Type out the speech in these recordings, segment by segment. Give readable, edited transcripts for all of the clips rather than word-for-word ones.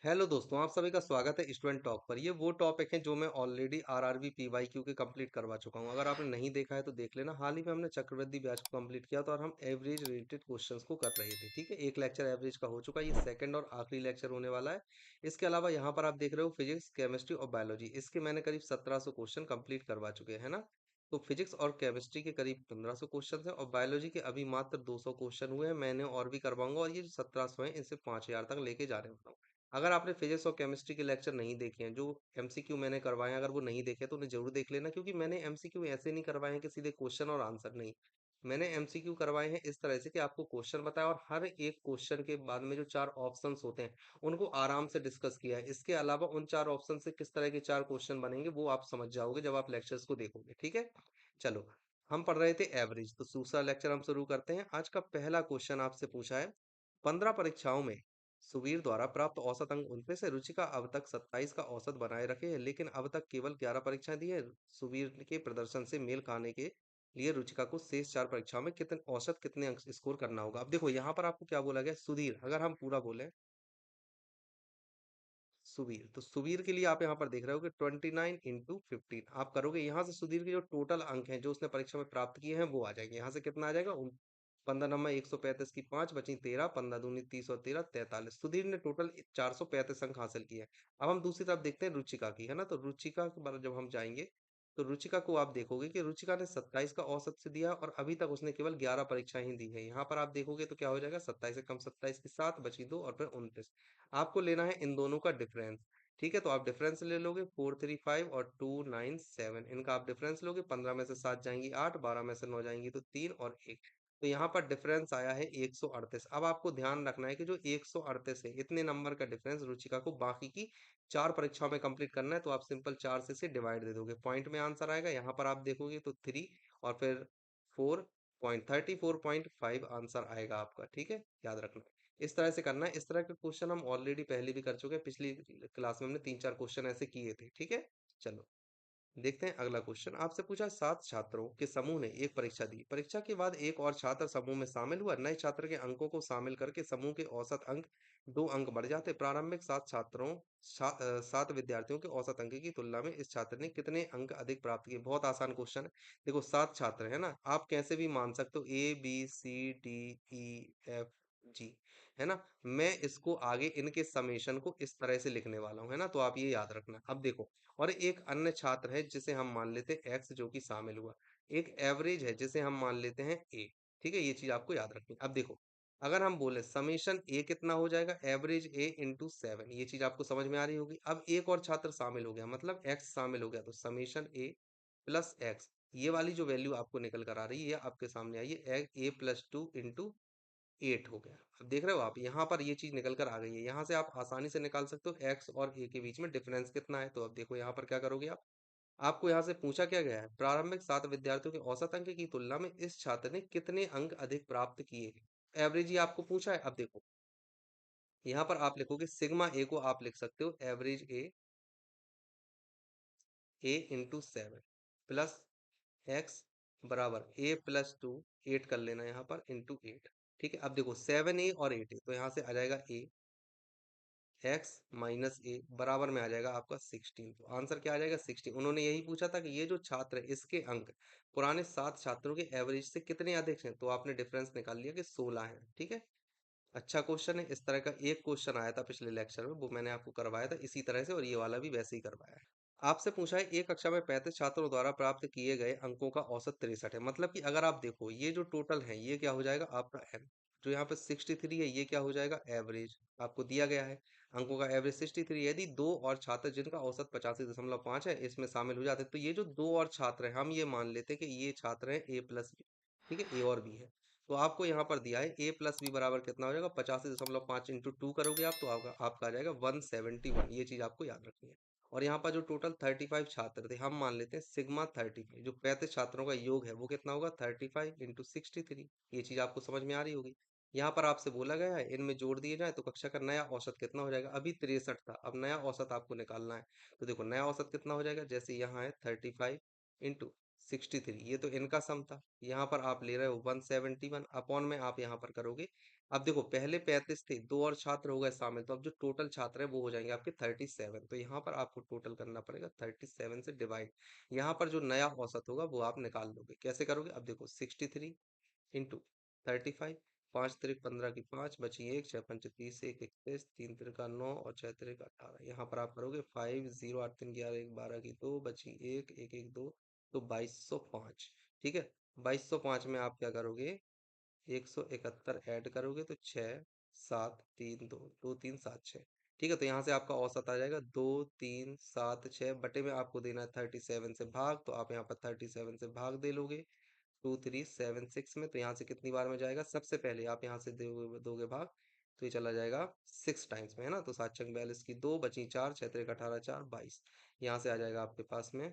Hello दोस्तों, आप सभी का स्वागत है स्टूडेंट टॉक पर। ये वो टॉपिक है जो मैं ऑलरेडी आरआरबी पीवाईक्यू के कंप्लीट करवा चुका हूं। अगर आपने नहीं देखा है तो देख लेना। हाल ही में हमने चक्रवृद्धि ब्याज को कंप्लीट किया था और हम एवरेज रिलेटेड क्वेश्चंस को कर रहे थे। ठीक है, एक लेक्चर एवरेज का हो चुका है, ये सेकंड और आखिरी लेक्चर होने वाला है। इसके अलावा यहाँ पर आप देख रहे हो फिजिक्स, केमिस्ट्री और बायोलॉजी, इसके मैंने करीब 1700 क्वेश्चन कंप्लीट करवा चुके हैं ना। तो फिजिक्स और केमिस्ट्री के करीब 1500 क्वेश्चन है और बायोलॉजी के अभी मात्र 200 क्वेश्चन हुए हैं। मैंने और भी करवाऊंगा और ये जो 1700 है इनसे 5000 तक लेके जाने वाला हूँ। अगर आपने फिजिक्स और केमिस्ट्री के लेक्चर नहीं देखे हैं, जो एमसीक्यू मैंने करवाए हैं, अगर वो नहीं देखे तो उन्हें जरूर देख लेना, क्योंकि मैंने एमसीक्यू ऐसे नहीं करवाए हैं कि सीधे क्वेश्चन और आंसर नहीं। मैंने एमसीक्यू करवाए हैं इस तरह से कि आपको क्वेश्चन बताया और हर एक क्वेश्चन के बाद में जो चार ऑप्शंस होते हैं उनको आराम से डिस्कस किया है। इसके अलावा उन चार ऑप्शन से किस तरह के चार क्वेश्चन बनेंगे वो आप समझ जाओगे जब आप लेक्चर्स को देखोगे। ठीक है, चलो। हम पढ़ रहे थे एवरेज, तो दूसरा लेक्चर हम शुरू करते हैं। आज का पहला क्वेश्चन आपसे पूछा है, 15 परीक्षाओं में सुवीर द्वारा प्राप्त औसत अंक 29 है। रुचिका अब तक 27 का औसत बनाए रखे है, लेकिन अब तक केवल 11 परीक्षाएं दी है। सुवीर के प्रदर्शन से मेल खाने के लिए रुचिका को शेष 4 परीक्षाओं में कितने औसत कितने अंक स्कोर करना होगा। अब देखो यहाँ पर आपको क्या बोला गया, सुधीर। अगर हम पूरा बोले सुवीर, तो सुवीर के लिए आप यहाँ पर देख रहे हो कि 29 इंटू 15 आप करोगे। यहाँ से सुधीर के जो टोटल अंक हैं जो उसने परीक्षा में प्राप्त किए हैं वो आ जाएंगे। यहाँ से कितना आ जाएगा, 15 नंबर 135 की 5 बची 13, 15 दूनी 30 और 13 43। सुधीर ने टोटल 435 अंक हासिल किए हैं। अब हम दूसरी तरफ देखते हैं रुचिका की, है ना। तो रुचिका के बारे में जब हम जाएंगे तो रुचिका को आप देखोगे कि रुचिका ने 27 का औसत से दिया और अभी तक उसने केवल 11 परीक्षाएं ही दी है। यहाँ पर आप देखोगे तो क्या हो जाएगा, 27 से कम 27 की 7 बची 2 और फिर 29। आपको लेना है इन दोनों का डिफरेंस। ठीक है, तो आप डिफरेंस ले लोगे 435 और 297, इनका आप डिफरेंस लोगे। 15 में से 7 जाएंगी 8, 12 में से 9 जाएंगी तो 3 और 1। तो यहाँ पर डिफरेंस आया है 138। अब आपको ध्यान रखना है कि जो 138 है, इतने नंबर का डिफरेंस रुचिका को बाकी की 4 परीक्षाओं में कंप्लीट करना है। तो आप सिंपल 4 से इसे डिवाइड दे दोगे, पॉइंट में आंसर आएगा। यहाँ पर आप देखोगे तो 3 और फिर 4.34.5 आंसर आएगा आपका। ठीक है, याद रखना। इस तरह से करना है। इस तरह के क्वेश्चन हम ऑलरेडी पहले भी कर चुके हैं, पिछली क्लास में हमने 3-4 क्वेश्चन ऐसे किए थे। ठीक है, चलो देखते हैं अगला क्वेश्चन। आपसे पूछा 7 छात्रों के समूह ने एक परीक्षा दी। परीक्षा के बाद एक और छात्र समूह में शामिल हुआ। नए छात्र के अंकों को शामिल करके समूह के औसत अंक 2 अंक बढ़ जाते। प्रारंभिक 7 विद्यार्थियों के औसत अंक की तुलना में इस छात्र ने कितने अंक अधिक प्राप्त किए। बहुत आसान क्वेश्चन है। देखो 7 छात्र है ना, आप कैसे भी मान सकते हो, A B C D E F G, है ना। मैं इसको आगे इनके समेशन को इस तरह से लिखने वाला हूँ, है ना। तो आप ये याद रखना। अब देखो, और एक अन्य छात्र है जिसे हम मान लेते हैं एक्स जो कि शामिल हुआ। एक एवरेज है जिसे हम मान लेते हैं ए। ठीक है, ये चीज आपको याद रखनी है। अब देखो, अगर हम बोले समेशन ए कितना हो जाएगा, एवरेज ए इंटू 7, ये चीज आपको समझ में आ रही होगी। अब एक और छात्र शामिल हो गया, मतलब एक्स शामिल हो गया, तो समेशन ए प्लस एक्स, ये वाली जो वैल्यू आपको निकल कर आ रही है ये आपके सामने आई है, A+2 इंटू 8 हो गया। अब देख रहे हो आप, यहाँ पर ये चीज निकल कर आ गई है। यहाँ से आप आसानी से निकाल सकते हो एक्स और ए के बीच में डिफरेंस कितना है। तो अब देखो यहाँ पर क्या करोगे आप, आपको यहाँ से पूछा क्या गया है, प्रारंभिक 7 विद्यार्थियों के औसत अंक की तुलना में इस छात्र ने कितने अंक अधिक प्राप्त किए। एवरेज ही आपको पूछा है। अब देखो यहाँ पर आप लिखोगे सिग्मा ए को आप लिख सकते हो एवरेज ए इंटू 7 प्लस एक्स बराबर A+2, 8 कर लेना यहाँ पर इंटू 8। ठीक है, अब देखो 7A और 8A, तो यहाँ से आ जाएगा ए एक्स माइनस ए बराबर में आ जाएगा आपका 16। तो आंसर क्या आ जाएगा, 16। उन्होंने यही पूछा था कि ये जो छात्र है इसके अंक पुराने 7 छात्रों के एवरेज से कितने अधिक हैं, तो आपने डिफरेंस निकाल लिया कि 16 है। ठीक है, अच्छा क्वेश्चन है। इस तरह का एक क्वेश्चन आया था पिछले लेक्चर में, वो मैंने आपको करवाया था इसी तरह से, और ये वाला भी वैसे ही करवाया है। आपसे पूछा है एक कक्षा में 35 छात्रों द्वारा प्राप्त किए गए अंकों का औसत 63 है। मतलब कि अगर आप देखो ये जो टोटल है ये क्या हो जाएगा आपका एन, जो यहाँ पे 63 है ये क्या हो जाएगा एवरेज, आपको दिया गया है अंकों का एवरेज 63। यदि दो और छात्र जिनका औसत 85.5 है इसमें शामिल हो जाते हैं, तो ये जो दो और छात्र हैं हम ये मान लेते हैं कि ये छात्र हैं A+B। ठीक है, ए और बी है। तो आपको यहाँ पर दिया है A+B बराबर कितना हो जाएगा, 85.5 इंटू 2 करोगे आप तो आपका आ जाएगा 171। ये चीज आपको याद रखनी है। और यहाँ पर जो टोटल 35 छात्र थे हम मान लेते हैं सिग्मा 35, जो 35 छात्रों का योग है वो कितना होगा 35 इंटू 63। ये चीज आपको समझ में आ रही होगी। यहाँ पर आपसे बोला गया है इनमें जोड़ दिए जाए तो कक्षा का नया औसत कितना हो जाएगा। अभी 63 था, अब नया औसत आपको निकालना है। तो देखो नया औसत कितना हो जाएगा, जैसे यहाँ है 35 इंटू 63, ये तो इनका सम था। यहाँ पर आप ले रहे हो 171, अपॉन में आप यहाँ पर करोगे अब देखो पहले 35 थे, 2 और छात्र हो गए शामिल, तो अब जो टोटल छात्र है वो हो जाएंगे आपके 37। तो यहाँ पर आपको टोटल करना पड़ेगा 37 से डिवाइड। यहाँ पर जो नया औसत होगा वो आप निकाल लोगे। कैसे करोगे? अब देखो 63 इंटू 35, 5 तिरिक 15 की 5 बची 1, 6 पंच 30, 1 31, 3 तिरिका 9 और 6 तिरिक 18। यहाँ पर आप करोगे 5 0 8 3 11 1 12 की 2 बची 1 1 1 2, तो 2205। ठीक है, 2205 में आप क्या करोगे? 171 ऐड करोगे तो 6 7 3 2 2 3 7 6। ठीक है, तो यहाँ से आपका औसत आ जाएगा 2 3 7 6 बटे में आपको देना है 37 से भाग, तो आप यहाँ पर 37 से भाग दे लोगे 2376 में। तो यहाँ से कितनी बार में जाएगा? सबसे पहले आप यहाँ से दोगे दोगे भाग, तो ये चला जाएगा 6 टाइम्स में, है ना। तो 7 छंग 42 की 2 बची 4, 6 तिरिक 18 4 22। यहाँ से आ जाएगा आपके पास में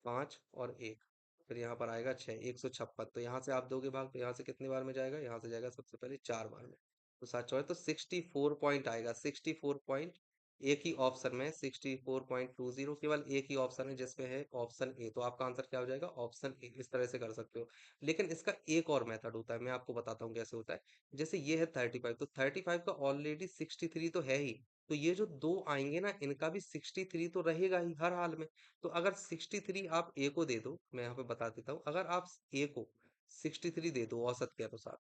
5 और 1, फिर यहाँ पर आएगा 6, 156। तो यहाँ से आप दोगे भाग, तो यहाँ से कितनी बार में जाएगा? यहाँ से जाएगा सबसे पहले 4 बार में। तो 7 चौके तो 64 पॉइंट आएगा। 64 पॉइंट एक ही ऑप्शन में 64.20, केवल एक ही ऑप्शन है जिसमें है ऑप्शन ए। तो आपका आंसर क्या हो जाएगा? Option A. इस तरह से कर सकते हो। लेकिन इसका एक और मेथड होता है, मैं आपको बताता हूँ कैसे होता है। जैसे ये है 35, तो 35 का ऑलरेडी 63 तो है ही, तो ये जो दो आएंगे ना, इनका भी 63 तो रहेगा ही हर हाल में। तो अगर 63 आप ए को दे दो, मैं यहाँ पे बता देता हूँ, अगर आप ए को 63 दे दो औसत के अनुसार,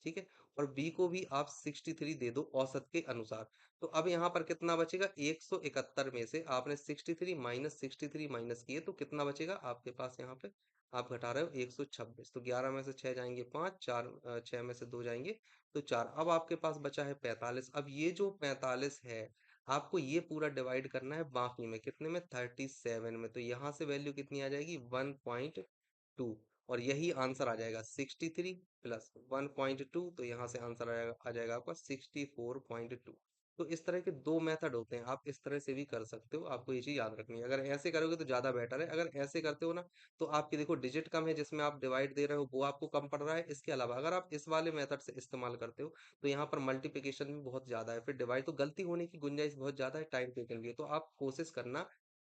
ठीक है, और बी को भी आप 63 दे दो औसत के अनुसार, तो अब यहाँ पर कितना बचेगा? 171 में से आपने 63 माइनस किए तो कितना बचेगा आपके पास? यहाँ पे आप घटा रहे हो 126, तो 11 में से 6 जाएंगे 5, 4 6 में से 2 जाएंगे तो 4। अब आपके पास बचा है 45। अब ये जो 45 है, आपको ये पूरा डिवाइड करना है बाकी में, कितने में? 37 में। तो यहाँ से वैल्यू कितनी आ जाएगी? 1.2, और यही आंसर आ जाएगा 63 प्लस 1.2, तो यहाँ से आंसर आ जाएगा आपका 64.2। तो इस तरह के दो मेथड होते हैं, आप इस तरह से भी कर सकते हो। आपको ये चीज याद रखनी है। अगर ऐसे करोगे तो ज्यादा बेटर है, अगर ऐसे करते हो ना, तो आपकी देखो डिजिट कम है जिसमें आप डिवाइड दे रहे हो, वो आपको कम पड़ रहा है। इसके अलावा अगर आप इस वाले मेथड से इस्तेमाल करते हो, तो यहाँ पर मल्टीप्लिकेशन भी बहुत ज्यादा है, फिर डिवाइड तो गलती होने की गुंजाइश बहुत ज्यादा है, टाइम टेकन भी है। तो आप कोशिश करना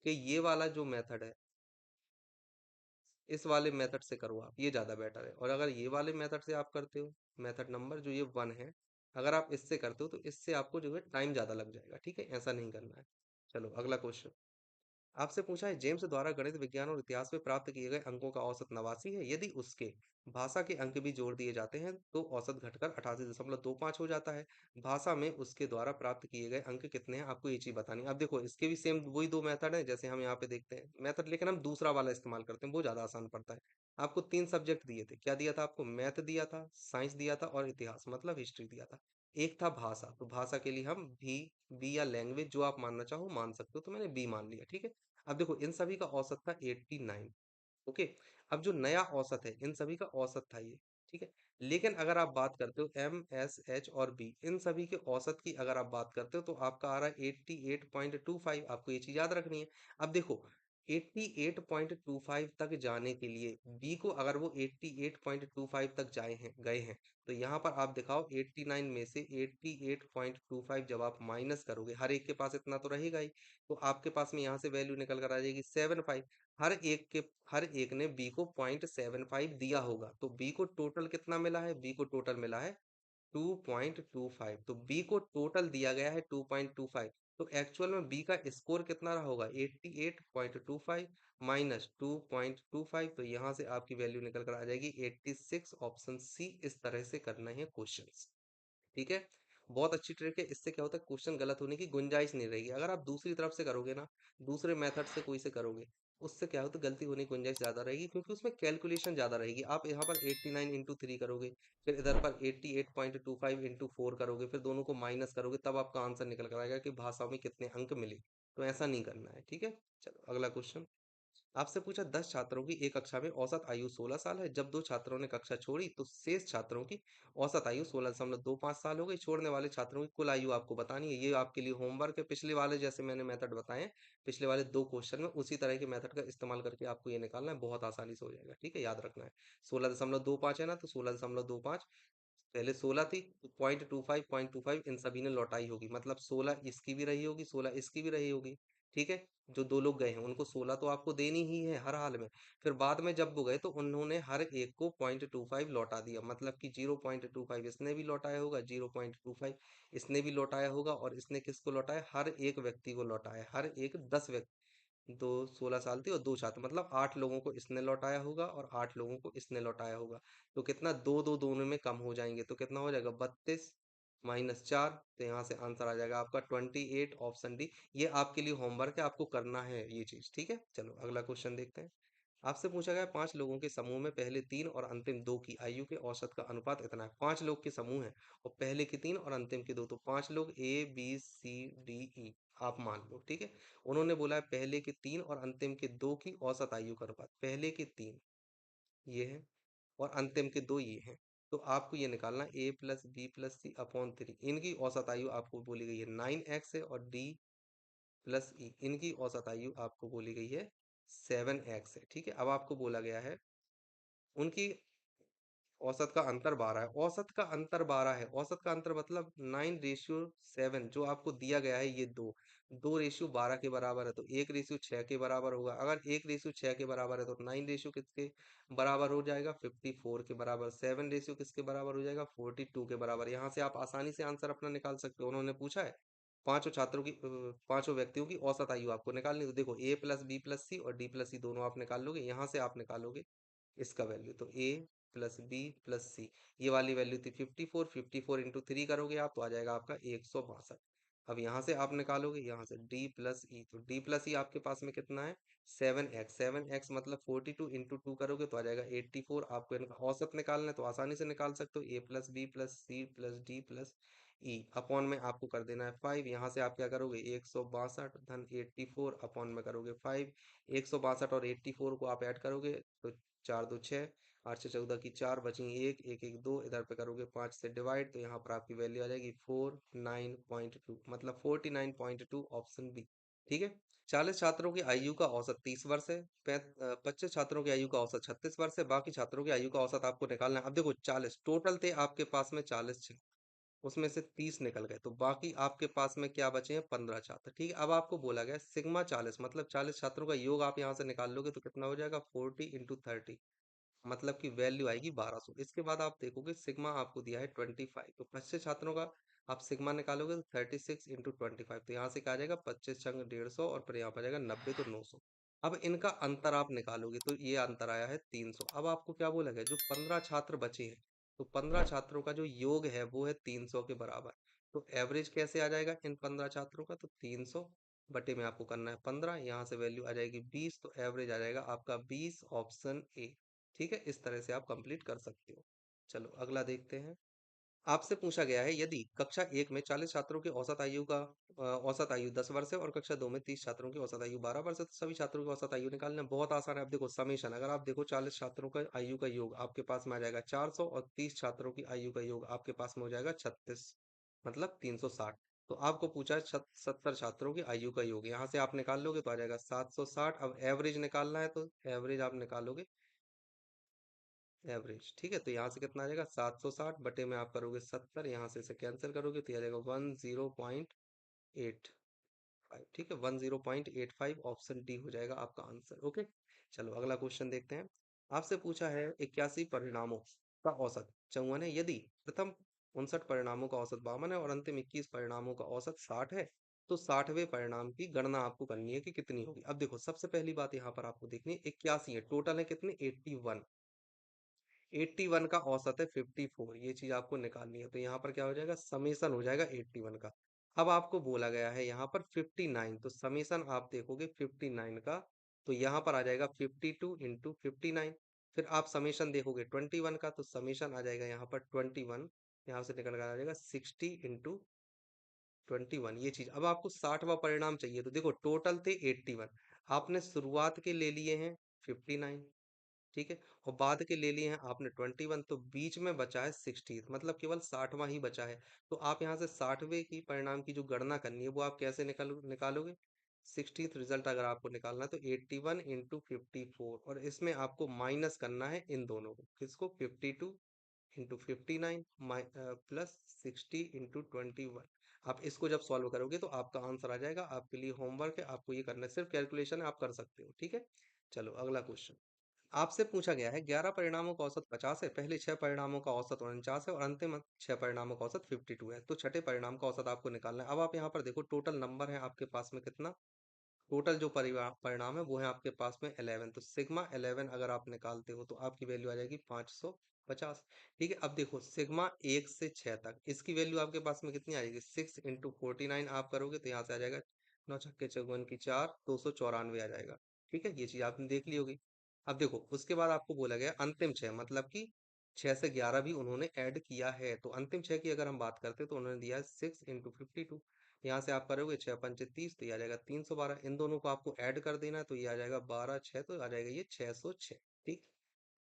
कि ये वाला जो मेथड है, इस वाले मेथड से करो आप, ये ज्यादा बेटर है। और अगर ये वाले मेथड से आप करते हो, मेथड नंबर जो ये 1 है, अगर आप इससे करते हो तो इससे आपको जो है टाइम ज्यादा लग जाएगा। ठीक है, ऐसा नहीं करना है। चलो अगला क्वेश्चन आपसे पूछा है, जेम्स द्वारा गणित विज्ञान और इतिहास में प्राप्त किए गए अंकों का औसत 89 है। यदि उसके भाषा के अंक भी जोड़ दिए जाते हैं तो औसत घटकर 88.25 हो जाता है। भाषा में उसके द्वारा प्राप्त किए गए अंक कितने हैं? आपको ये चीज बतानी है। अब देखो इसके भी सेम वही दो मेथड है जैसे हम यहाँ पे देखते हैं मेथड, लेकिन हम दूसरा वाला इस्तेमाल करते हैं, वो ज्यादा आसान पड़ता है। आपको 3 सब्जेक्ट दिए थे। क्या दिया था आपको? मैथ दिया था, साइंस दिया था और इतिहास मतलब हिस्ट्री दिया था। एक था भाषा, तो भाषा के लिए हम बी या लैंग्वेज जो आप मानना चाहो मान सकते हो, तो मैंने बी मान लिया। ठीक है, अब देखो इन सभी का औसत था 89। ओके, अब जो नया औसत है इन सभी का औसत था ये। ठीक है, लेकिन अगर आप बात करते हो एम एस एच और बी, इन सभी के औसत की अगर आप बात करते हो तो आपका आ रहा है 88.25। आपको ये चीज याद रखनी है। अब देखो 88.25 तक जाने के लिए बी को अगर वो 88.25 तक जाए हैं गए हैं, तो यहाँ पर आप दिखाओ 89 में से 88.25 जब आप माइनस करोगे, हर एक के पास इतना तो रहेगा ही, तो आपके पास में यहाँ से वैल्यू निकल कर आ जाएगी 75। हर एक ने बी को 0.75 दिया होगा, तो बी को टोटल कितना मिला है? बी को टोटल मिला है 2.25। तो बी को टोटल दिया गया है 2.25, तो एक्चुअल में बी का स्कोर कितना रहा होगा? 88.25 माइनस 2.25, तो यहाँ से आपकी वैल्यू निकल कर आ जाएगी 86। Option C. इस तरह से करना है क्वेश्चंस। ठीक है, बहुत अच्छी ट्रिक है। इससे क्या होता है, क्वेश्चन गलत होने की गुंजाइश नहीं रहेगी। अगर आप दूसरी तरफ से करोगे ना, दूसरे मेथड से कोई से करोगे, उससे क्या होता है, गलती होने की गुंजाइश ज्यादा रहेगी, क्योंकि उसमें कैलकुलेशन ज्यादा रहेगी। आप यहाँ पर 89 इंटू 3 करोगे, फिर इधर पर 88.25 इंटू 4 करोगे, फिर दोनों को माइनस करोगे, तब आपका आंसर निकल कर आएगा कि भाषा में कितने अंक मिले। तो ऐसा नहीं करना है। ठीक है, चलो अगला क्वेश्चन आपसे पूछा, 10 छात्रों की एक कक्षा में औसत आयु 16 साल है। जब 2 छात्रों ने कक्षा छोड़ी तो शेष छात्रों की औसत आयु 16.25 साल हो गई। छोड़ने वाले छात्रों की कुल आयु आपको बतानी है। ये आपके लिए होमवर्क है। पिछले वाले जैसे मैंने मेथड बताए हैं, पिछले वाले 2 क्वेश्चन में उसी तरह के मेथड का इस्तेमाल करके आपको ये निकालना है, बहुत आसानी से हो जाएगा। ठीक है, याद रखना है। 16.25 है ना, तो 16.25 पहले 16 थी तो 0.25 इन सभी ने लौटाई होगी, मतलब 16 इसकी भी रही होगी, 16 इसकी भी रही होगी। ठीक है, जो दो लोग गए हैं उनको 16 तो आपको देनी ही है हर हाल में। फिर बाद में जब वो गए तो उन्होंने हर एक को 0.25 लौटा दिया, मतलब कि 0.25 इसने भी लौटाया होगा, 0.25 इसने भी लौटाया होगा, और इसने किसको लौटाया, हर एक व्यक्ति को लौटाया, हर एक 10 व्यक्ति, दो 16 साल थे और दो छात्र, मतलब 8 लोगों को इसने लौटाया होगा और 8 लोगों को इसने लौटाया होगा। तो कितना, दो दो दोनों में कम हो जाएंगे, तो कितना हो जाएगा, 32 - 4। तो यहाँ से आंसर आ जाएगा आपका 28, ऑप्शन डी। ये आपके लिए होमवर्क है, आपको करना है ये चीज, ठीक है। चलो अगला क्वेश्चन देखते हैं। आपसे पूछा गया 5 लोगों के समूह में पहले 3 और अंतिम 2 की आयु के औसत का अनुपात इतना है। 5 लोग के समूह है और पहले के 3 और अंतिम के 2, तो 5 लोग A B C D E आप मान लो, ठीक है। उन्होंने बोला है पहले के 3 और अंतिम के 2 की औसत आयु का अनुपात, पहले के 3 ये है और अंतिम के 2 ये हैं। तो आपको ये निकालना A+B+C/3, इनकी औसत आयु आपको बोली गई है 9x है, और D+E इनकी औसत आयु आपको बोली गई है 7x है, ठीक है। अब आपको बोला गया है उनकी औसत का अंतर 12 है, औसत का अंतर 12 है, औसत का अंतर मतलब 9:7 जो आपको दिया गया है, ये दो 2:12 के बराबर है, तो 1:6 के बराबर होगा। अगर 1:6 के बराबर है तो 9 किसके बराबर हो जाएगा, 54 के बराबर। 7 किसके बराबर हो जाएगा, 42 के बराबर। यहाँ से आप आसानी से आंसर अपना निकाल सकते हो। उन्होंने पूछा है पांचों छात्रों की, पांचों व्यक्तियों की औसत आयु आपको निकालनी है। तो देखो A+B+C और D+E दोनों आप निकाल लोगे, यहाँ से आप निकालोगे इसका वैल्यू, तो A+B+C, ये वाली वैल्यू थी 54, 54 × 3 करोगे आप तो आ जाएगा आपका 162। अब यहाँ से आप निकालोगे, यहाँ से D+E, तो D+E आपके पास में कितना है, 7x। 7x मतलब 42 × 2 करोगे तो आ जाएगा 84। आपको इनका औसत निकालना है तो आसानी से निकाल सकते हो, A+B+C+D+E अपॉन में आपको कर देना है 5। यहाँ से आप क्या करोगे, 162 धन 84 अपॉन में करोगे 5। 162 और 84 को आप ऐड करोगे तो 4×2 = 6, 8×6 = 14 बची एक, एक एक दो, इधर पे करोगे 5 से डिवाइड, तो यहाँ पर आपकी वैल्यू आ जाएगी 49.2, मतलब 49.2, ऑप्शन बी, ठीक है। 40 छात्रों की आयु का औसत 30 वर्ष है, 25 छात्रों की आयु का औसत 36 वर्ष है, बाकी छात्रों की आयु का औसत आपको निकालना है। अब देखो 40 टोटल थे आपके पास में, 40 छात्र, उसमें से 30 निकल गए, तो बाकी आपके पास में क्या बचे हैं, 15 छात्र, ठीक है। अब आपको बोला गया सिग्मा 40, मतलब 40 छात्रों का योग आप यहाँ से निकाल लोगे तो कितना हो जाएगा, 40 × 30, मतलब कि वैल्यू आएगी 1200। इसके बाद आप देखोगे सिग्मा आपको दिया है 25, तो 25 छात्रों का आप सिग्मा निकालोगे तो 36 × 25, तो यहाँ से क्या आ जाएगा, 25×150, और फिर यहाँ पर आ जाएगा 90, तो 900। अब इनका अंतर आप निकालोगे तो ये अंतर आया है 300। अब आपको क्या बोला गया, जो 15 छात्र बचे हैं, तो 15 छात्रों का जो योग है वो है 300 के बराबर। तो एवरेज कैसे आ जाएगा इन 15 छात्रों का, तो 300 बटे में आपको करना है 15, यहाँ से वैल्यू आ जाएगी 20, तो एवरेज आ जाएगा आपका 20, ऑप्शन ए, ठीक है। इस तरह से आप कंप्लीट कर सकते हो। चलो अगला देखते हैं। आपसे पूछा गया है यदि कक्षा 1 में 40 छात्रों की औसत आयु 10 वर्ष है और कक्षा 2 में 30 छात्रों की औसत आयु 12 वर्ष है, तो सभी छात्रों की औसत आयु निकालना बहुत आसान है। अब देखो समेशन, अगर आप देखो 40 छात्रों का आयु का योग आपके पास में आ जाएगा 400, और 30 छात्रों की आयु का योग आपके पास में हो जाएगा 36, मतलब 360। तो आपको पूछा है 70 छात्रों की आयु का योग, यहाँ से आप निकाल लोगे तो आ जाएगा 760। अब एवरेज निकालना है तो एवरेज आप निकालोगे, एवरेज, ठीक है। तो यहाँ से कितना आ जाएगा, 760 बटे में आप करोगे 70, यहाँ से इसे कैंसिल करोगे तो ये आ जाएगा 10.85, ठीक है। 10.85, ऑप्शन डी हो जाएगा आपका आंसर, ओके। चलो अगला क्वेश्चन देखते हैं। आपसे पूछा है 81 परिणामों का औसत 54 है, यदि प्रथम 59 परिणामों का औसत 52 है और अंतिम 21 परिणामों का औसत 60 है, तो 60वें परिणाम की गणना आपको करनी है कि कितनी होगी। अब देखो सबसे पहली बात यहाँ पर आपको देखनी है, 81 है, टोटल है कितने, 81, 81 का औसत है 54, ये चीज आपको निकालनी है। तो यहाँ पर क्या हो जाएगा, समेसन हो जाएगा 81 का। अब आपको बोला गया है यहाँ पर 59, तो समेसन आप देखोगे 59 का, तो यहाँ पर आ जाएगा 52 × 59। फिर आप समेशन देखोगे 21 का, तो समेशन आ जाएगा यहाँ पर 21, यहाँ से निकल कर आ जाएगा 60 × 21, ये चीज। अब आपको 60वां परिणाम चाहिए, तो देखो टोटल थे 81, आपने शुरुआत के ले लिए हैं 59, ठीक है, और बाद के ले लिए हैं आपने 21, तो बीच में बचा है 60, मतलब केवल 60वां ही बचा है। तो आप यहाँ से 60वें की परिणाम की जो गणना करनी है वो आप कैसे निकालोगे, 60th रिजल्ट अगर आपको निकालना है तो 81 × 54, और इसमें आपको माइनस करना है इन दोनों को, किसको, 52 इंटू 59 प्लस 60 इंटू 21। आप इसको जब सॉल्व करोगे तो आपका आंसर आ जाएगा। आपके लिए होमवर्क है, आपको ये करना है, सिर्फ कैलकुलेशन है, आप कर सकते हो। ठीक है, चलो अगला क्वेश्चन। आपसे पूछा गया है 11 परिणामों का औसत 50 है, पहले 6 परिणामों का औसत 49 है और अंतिम 6 परिणामों का औसत 52 है। तो छठे परिणाम का औसत आपको निकालना है। अब आप यहाँ पर देखो टोटल नंबर है आपके पास में कितना, टोटल जो परिणाम है वो है आपके पास में 11। तो सिग्मा 11 अगर आप निकालते हो तो आपकी वैल्यू आ जाएगी 550। ठीक है, अब देखो सिग्मा 1 से 6 तक इसकी वैल्यू आपके पास में कितनी आएगी, 6 इंटू 49 आप करोगे तो यहाँ से आ जाएगा 9 छक्के चौवन की 4, 294 आ जाएगा। ठीक है, ये चीज आपने देख ली होगी। अब देखो उसके बाद आपको बोला गया अंतिम 6, मतलब कि 6 से 11 भी उन्होंने ऐड किया है। तो अंतिम 6 की अगर हम बात करते हैं तो उन्होंने दिया है 6 इंटू 52। यहाँ से आप करोगे 6 पंचे 30, तो ये आ जाएगा 312। इन दोनों को आपको ऐड कर देना है तो ये आ जाएगा 12 6, तो आ जाएगा ये 606। ठीक,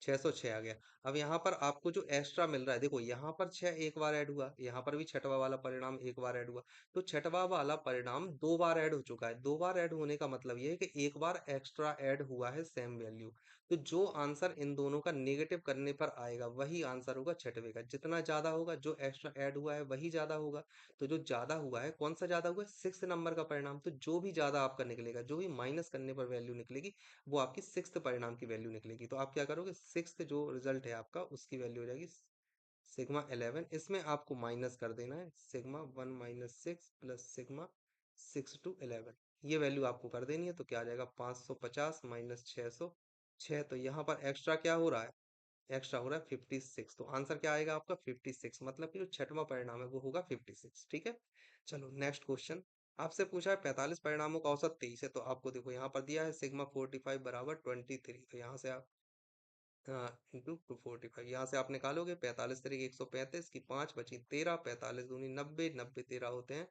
606 आ गया। अब यहाँ पर आपको जो एक्स्ट्रा मिल रहा है, देखो यहाँ पर 6 एक बार ऐड हुआ, यहाँ पर भी छठवा वाला परिणाम एक बार ऐड हुआ। तो छठवा वाला परिणाम 2 बार ऐड हो चुका है। 2 बार ऐड होने का मतलब ये है कि एक बार एक्स्ट्रा ऐड हुआ है सेम वैल्यू। तो जो आंसर इन दोनों का नेगेटिव करने पर आएगा वही आंसर होगा छठवे का। जितना ज्यादा होगा, जो एक्स्ट्रा ऐड हुआ है वही ज्यादा होगा। तो जो ज्यादा हुआ है, कौन सा ज्यादा हुआ है, 6 नंबर का परिणाम। तो जो भी ज्यादा आपका निकलेगा, जो भी माइनस करने पर वैल्यू निकलेगी, वो आपकी 6th परिणाम की वैल्यू निकलेगी। तो आप क्या करोगे, 6th जो रिजल्ट है आपका उसकी वैल्यू हो जाएगी सिग्मा 11। इसमें आपको माइनस कर देना है sigma 1 minus 6 plus sigma 6 to 11। ये वैल्यू आपको कर देनी है। तो क्या आ जाएगा, 550 माइनस 606। तो यहाँ पर एक्स्ट्रा क्या हो रहा है, एक्स्ट्रा हो रहा है 56। तो आंसर क्या आएगा आपका 56, मतलब कि जो छठवां परिणाम है वो होगा 56। ठीक है, चलो नेक्स्ट क्वेश्चन। आपसे पूछा है 45 परिणामों का औसत 23 है। तो आपको देखो यहाँ पर दिया है सिग्मा 45 बराबर 23। तो यहाँ से आप इंटू 245, यहाँ से आप निकालोगे 45 तरीके 135 की 5 बची 13, 45 दूनी 90, 90 13 होते हैं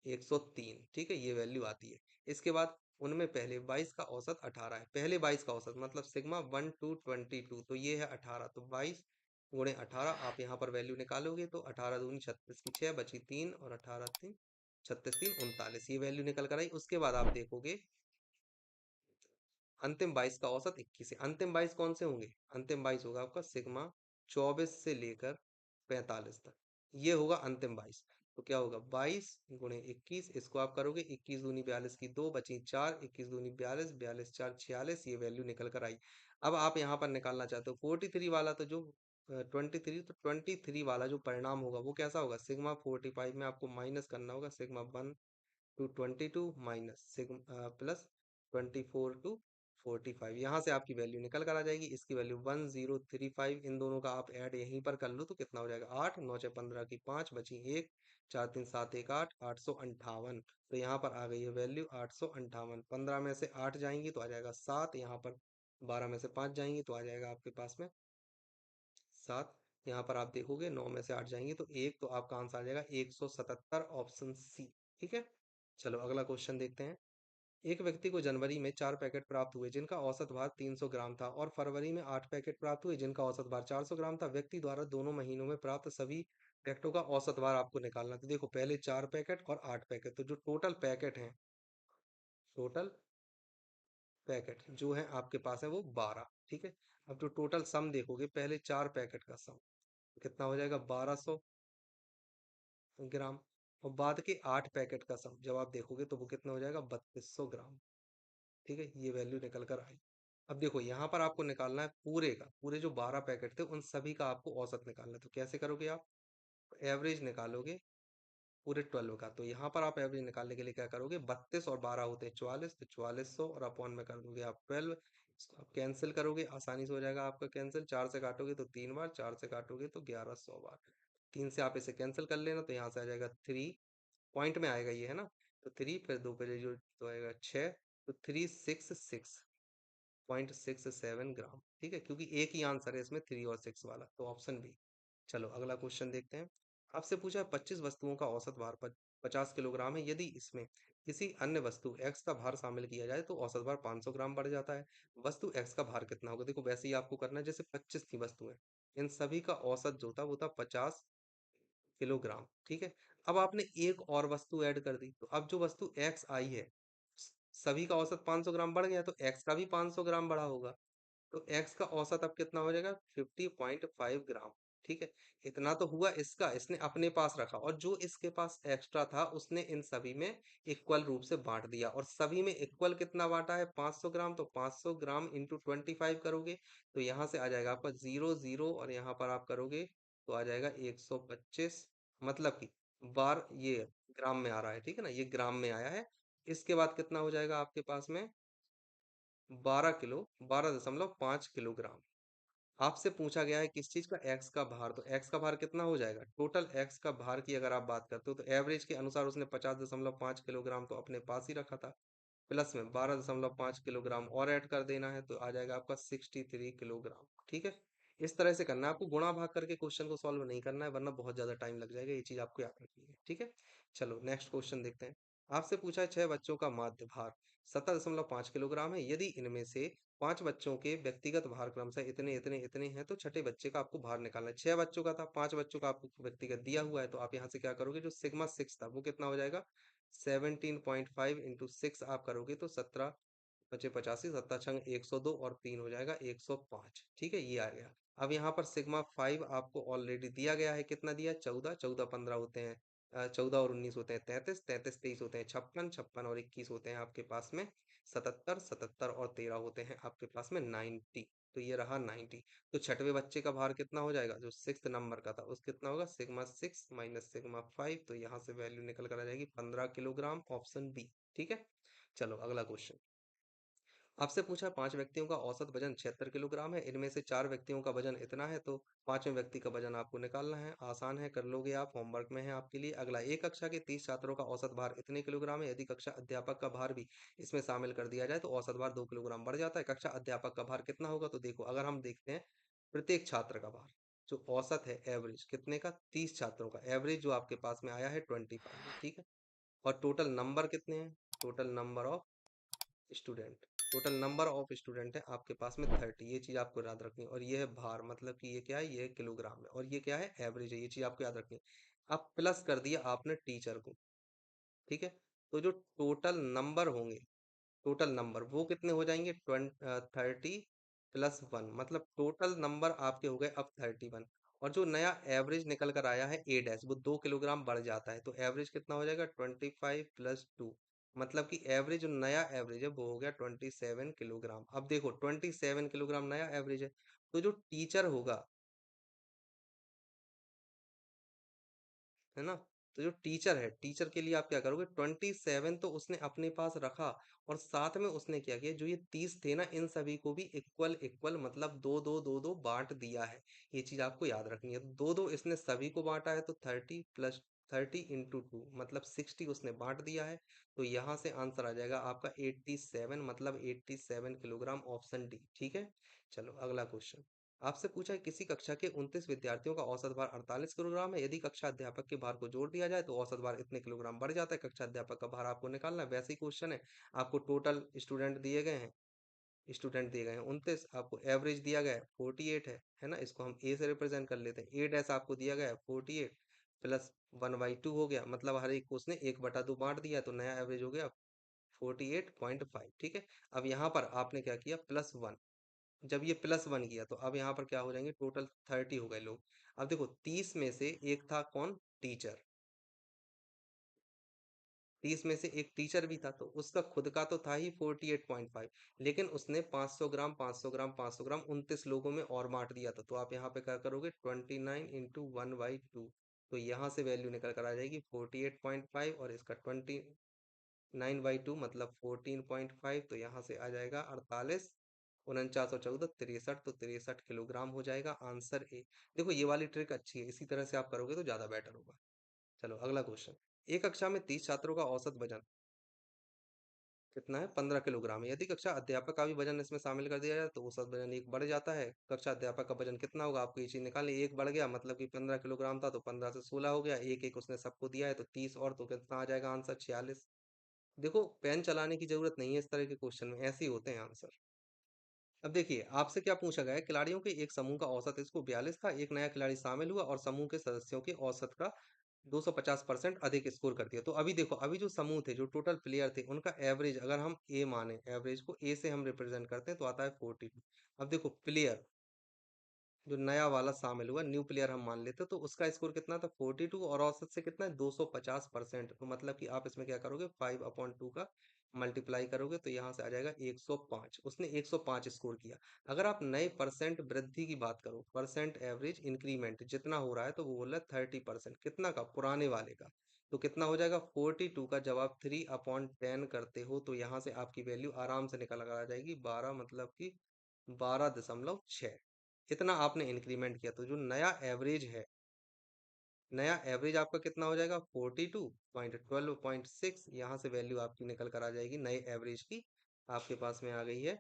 103। ठीक है, ये वैल्यू आती है। इसके बाद उनमें पहले 22 का औसत 18 है। पहले 22 का औसत मतलब सिग्मा 1 टू 22, तो ये है 18। तो 22 गुणे 18 आप यहाँ पर वैल्यू निकालोगे तो 18 दूनी 36 की 6 बची 3 और 18 3 36 3 39, ये वैल्यू निकल कर आई। उसके बाद आप देखोगे अंतिम 22 का औसत 21 है। अंतिम 22 कौन से होंगे, अंतिम 22 होगा आपका सिग्मा 24 से लेकर 45 तक, ये होगा अंतिम 22। तो क्या होगा 22 गुणे 21, इसको आप करोगे 21 दूनी 42 की 2 बची 4, 21 दूनी 42, 42 4 46, ये वैल्यू निकल कर आई। अब आप यहाँ पर निकालना चाहते हो 43 वाला, तो जो 23, तो 23 वाला जो परिणाम होगा वो कैसा होगा, सिग्मा 45 में आपको माइनस करना होगा sigma 1 to 22 minus sigma plus 24 to 45। यहाँ से आपकी वैल्यू निकल कर आ जाएगी। इसकी वैल्यू 1035। इन दोनों का आप ऐड यहीं पर कर लो तो कितना हो जाएगा, 8 9 6 15 की 5 बची 1, 4 3 7 1 8, 858। तो यहाँ पर आ गई है वैल्यू 858। 15 में से 8 जाएंगी तो आ जाएगा 7, यहाँ पर 12 में से 5 जाएंगी तो आ जाएगा आपके पास में 7। यहाँ पर आप देखोगे 9 में से 8 जाएंगी तो 1, तो आपका आंसर आ जाएगा 177, ऑप्शन सी। ठीक है, चलो अगला क्वेश्चन देखते हैं। एक व्यक्ति को जनवरी में 4 पैकेट प्राप्त हुए जिनका औसत भार 300 ग्राम था और फरवरी में 8 पैकेट प्राप्त हुए जिनका औसत भार 400 ग्राम था। व्यक्ति द्वारा दोनों महीनों में प्राप्त सभी पैकेटों का औसत भार आपको निकालना। तो देखो पहले 4 पैकेट और 8 पैकेट, तो जो टोटल पैकेट हैं, टोटल पैकेट जो है आपके पास है वो 12। ठीक है, अब जो टोटल सम देखोगे, पहले 4 पैकेट का सम कितना हो जाएगा, 1200 ग्राम। और बाद के 8 पैकेट का सम जब आप देखोगे तो वो कितना हो जाएगा, 3200 ग्राम। ठीक है, ये वैल्यू निकल कर आई। अब देखो यहाँ पर आपको निकालना है पूरे का, पूरे जो 12 पैकेट थे उन सभी का आपको औसत निकालना है। तो कैसे करोगे आप, एवरेज निकालोगे पूरे 12 का। तो यहाँ पर आप एवरेज निकालने के लिए क्या करोगे, 32 और 12 होते हैं 44, तो 4400 और अपॉन में कर दोगे आप 12। इसको आप कैंसिल करोगे, आसानी से हो जाएगा आपका कैंसिल। 4 से काटोगे तो 3 बार, 4 से काटोगे तो 1100 बार। 3 से आप इसे कैंसिल कर लेना, तो यहाँ से आ जाएगा 3 पॉइंट में आएगा ये, है ना। तो 3 फिर 2 पे जो तो आएगा 6, तो 366.67 ग्राम। ठीक है, क्योंकि एक ही आंसर है इसमें 3 और 6 वाला, तो ऑप्शन बी। चलो अगला क्वेश्चन देखते हैं। आपसे पूछा है 25 वस्तुओं का औसत भार 50 किलोग्राम है। यदि इसमें किसी अन्य वस्तु एक्स का भार शामिल किया जाए तो औसत भार 500 ग्राम बढ़ जाता है। वस्तु एक्स का भार कितना होगा, देखो वैसे ही आपको करना है जैसे 25 थी वस्तुएं, इन सभी का औसत जो था वो था 50 किलोग्राम। ठीक है, अब आपने एक और वस्तु ऐड कर दी, तो अब जो वस्तु एक्स आई है सभी का औसत 500 ग्राम बढ़ गया, तो एक्स का भी 500 ग्राम बढ़ा होगा। तो एक्स का औसत अब कितना हो जाएगा, 50.5 ग्राम। ठीक है, इतना तो हुआ इसका, इसने अपने पास रखा, और जो इसके पास एक्स्ट्रा था उसने इन सभी में इक्वल रूप से बांट दिया। और सभी में इक्वल कितना बांटा है? 500 ग्राम। तो 500 ग्राम इंटू 25 करोगे तो यहाँ से आ जाएगा आपका 0 0, और यहाँ पर आप करोगे तो आ जाएगा 125, मतलब कि बार ये ग्राम में आ रहा है, ठीक है ना, ये ग्राम में आया है। इसके बाद कितना हो जाएगा आपके पास में? 12 किलो, 12.5 किलोग्राम। आपसे पूछा गया है किस चीज का? एक्स का भार। तो एक्स का भार कितना हो जाएगा? टोटल एक्स का भार की अगर आप बात करते हो तो एवरेज के अनुसार उसने 50.5 किलोग्राम तो अपने पास ही रखा था, प्लस में 12.5 किलोग्राम और ऐड कर देना है, तो आ जाएगा आपका 63 किलोग्राम। ठीक है, इस तरह से करना है आपको, गुणा भाग करके क्वेश्चन को सॉल्व नहीं करना है, वरना बहुत ज्यादा टाइम लग जाएगा, ये चीज आपको याद रखनी है। ठीक है, चलो नेक्स्ट क्वेश्चन देखते हैं। आपसे पूछा है 6 बच्चों का माध्य भार 17.5 किलोग्राम है। यदि इनमें से 5 बच्चों के व्यक्तिगत भार क्रमशः इतने इतने इतने हैं, तो छठे बच्चे का आपको भार निकालना है। 6 बच्चों का था, 5 बच्चों का आपको व्यक्तिगत दिया हुआ है, तो आप यहाँ से क्या करोगे? जो सिग्मा 6 था वो कितना हो जाएगा? 17.5 इंटू 6 आप करोगे तो 17 बचे 85, 17 छंग 102, और 3 हो जाएगा 105। ठीक है, ये आ गया। अब यहाँ पर सिग्मा 5 आपको ऑलरेडी दिया गया है, कितना दिया? 14, 14 15 होते हैं 14 और 19 होते हैं 33, 33 23 होते हैं 56, 56 और 21 होते हैं आपके पास में 77, 77 और 13 होते हैं आपके पास में 90। तो ये रहा 90। तो छठवें बच्चे का भार कितना हो जाएगा? जो 6th नंबर का था उस कितना होगा? सिग्मा 6 माइनस सिग्मा 5, तो यहाँ से वैल्यू निकल कर आ जाएगी 15 किलोग्राम, ऑप्शन बी। ठीक है, चलो अगला क्वेश्चन। आपसे पूछा 5 व्यक्तियों का औसत वजन 76 किलोग्राम है। इनमें से 4 व्यक्तियों का वजन इतना है, तो 5वें व्यक्ति का वजन आपको निकालना है। आसान है, कर लोगे आप, होमवर्क में है आपके लिए। अगला, एक कक्षा के 30 छात्रों का औसत भार इतने किलोग्राम है। यदि कक्षा अध्यापक का भार भी इसमें शामिल कर दिया जाए तो औसत भार 2 किलोग्राम बढ़ जाता है। कक्षा अध्यापक का भार कितना होगा? तो देखो, अगर हम देखते हैं प्रत्येक छात्र का भार, जो औसत है एवरेज कितने का? 30 छात्रों का एवरेज जो आपके पास में आया है 25 है। ठीक है, और टोटल नंबर कितने हैं? Total number of student, total number of student है आपके पास में 30। ये चीज आपको याद रखनी है। और ये है भार, मतलब कि ये क्या है? ये किलोग्राम है। और ये क्या है? एवरेज है। ये चीज आपको याद रखनी है। अब प्लस कर दिया आपने टीचर को, ठीक है, तो जो टोटल नंबर होंगे, टोटल नंबर वो कितने हो जाएंगे? 30 + 1, मतलब टोटल नंबर आपके हो गए अब 31। और जो नया एवरेज निकल कर आया है ए डैश, वो 2 किलोग्राम बढ़ जाता है, तो एवरेज कितना हो जाएगा? 25 + 2, मतलब कि एवरेज, जो नया एवरेज है वो हो गया 27 किलोग्राम। अब देखो 27 किलोग्राम नया एवरेज है, तो जो टीचर होगा, है ना, तो जो टीचर है, टीचर के लिए आप क्या करोगे? 27 तो उसने अपने पास रखा, और साथ में उसने क्या किया? जो ये 30 थे ना, इन सभी को भी इक्वल इक्वल, मतलब दो दो दो दो बांट दिया है। ये चीज आपको याद रखनी है। दो दो इसने सभी को बांटा है, तो 30 + 30 × 2, मतलब 60 उसने बांट दिया है। तो यहाँ से आंसर आ जाएगा आपका 87, मतलब 87 किलोग्राम, ऑप्शन डी। ठीक है, चलो अगला क्वेश्चन। आपसे पूछा है किसी कक्षा के 29 विद्यार्थियों का औसत भार 48 किलोग्राम है। यदि कक्षा अध्यापक के भार को जोड़ दिया जाए तो औसत भार इतने किलोग्राम बढ़ जाता है। कक्षा अध्यापक का भार आपको निकालना है। वैसे ही क्वेश्चन है, आपको टोटल स्टूडेंट दिए गए हैं, स्टूडेंट दिए गए हैं 29, आपको एवरेज दिया गया है 48 है ना, इसको हम ए से रिप्रेजेंट कर लेते हैं। ए डैश आपको दिया गया है 48, प्लस 1/2 हो गया, मतलब हर एक को उसने 1/2 बांट दिया, तो नया एवरेज हो गया 48.5। ठीक है, अब यहाँ पर आपने क्या किया? +1। जब ये +1 किया तो अब यहाँ पर क्या हो जाएंगे? टोटल 30 हो गए लोग। अब देखो 30 में से एक था कौन? टीचर। 30 में से एक टीचर भी था, तो उसका खुद का तो था ही 48.5, लेकिन उसने 500 ग्राम 500 ग्राम 500 ग्राम 29 लोगों में और बांट दिया था। तो आप यहाँ पे क्या करोगे? 29 × 1/2, तो यहाँ से वैल्यू निकल कर आ जाएगी 48.5, और इसका 29/2 मतलब 14.5, तो यहाँ से आ जाएगा 48, 49 और 14 63, तो 63 किलोग्राम हो जाएगा, आंसर ए। देखो ये वाली ट्रिक अच्छी है, इसी तरह से आप करोगे तो ज्यादा बेटर होगा। चलो अगला क्वेश्चन। एक कक्षा में 30 छात्रों का औसत वजन कितना है? 15 किलोग्राम है। यदि कक्षा अध्यापक का भी वजन इसमें शामिल कर दिया जाए तो औसत वजन एक बढ़ जाता है। कक्षा अध्यापक का वजन कितना होगा? आपको ये चीज निकालनी है। एक बढ़ गया, मतलब कि 15 किलोग्राम था, तो 15 से 16 हो गया। एक एक उसने सबको दिया है, तो 30 और, तो कितना आ जाएगा आंसर? 46। देखो पेन चलाने की जरूरत नहीं है इस तरह के क्वेश्चन में, ऐसे ही होते हैं आंसर। अब देखिए आपसे क्या पूछा गया है? खिलाड़ियों के एक समूह का औसत इसको 42 था। एक नया खिलाड़ी शामिल हुआ और समूह के सदस्यों के औसत का 250% अधिक स्कोर कर दिया। तो अभी देखो, अभी जो समूह थे, जो टोटल प्लेयर थे, उनका एवरेज अगर हम ए माने, एवरेज को ए से हम रिप्रेजेंट करते हैं तो आता है 42। अब देखो प्लेयर, जो नया वाला शामिल हुआ न्यू प्लेयर हम मान लेते, तो उसका स्कोर कितना था 42 और औसत से कितना है 250%। तो मतलब कि आप इसमें क्या करोगे 5/2 का मल्टीप्लाई करोगे तो यहाँ से आ जाएगा 105। उसने 105 स्कोर किया। अगर आप नए परसेंट वृद्धि की बात करो, परसेंट एवरेज इंक्रीमेंट जितना हो रहा है, तो वो बोल रहा है 30%। कितना का? पुराने वाले का। तो कितना हो जाएगा 42 का जब आप 3/10 करते हो तो यहाँ से आपकी वैल्यू आराम से निकल कर आ जाएगी 12, मतलब कि 12.6। इतना आपने इंक्रीमेंट किया, तो जो नया एवरेज है, नया एवरेज आपका कितना हो जाएगा 42.12.6। यहाँ से वैल्यू आपकी निकल कर आ जाएगी नए एवरेज की, आपके पास में आ गई है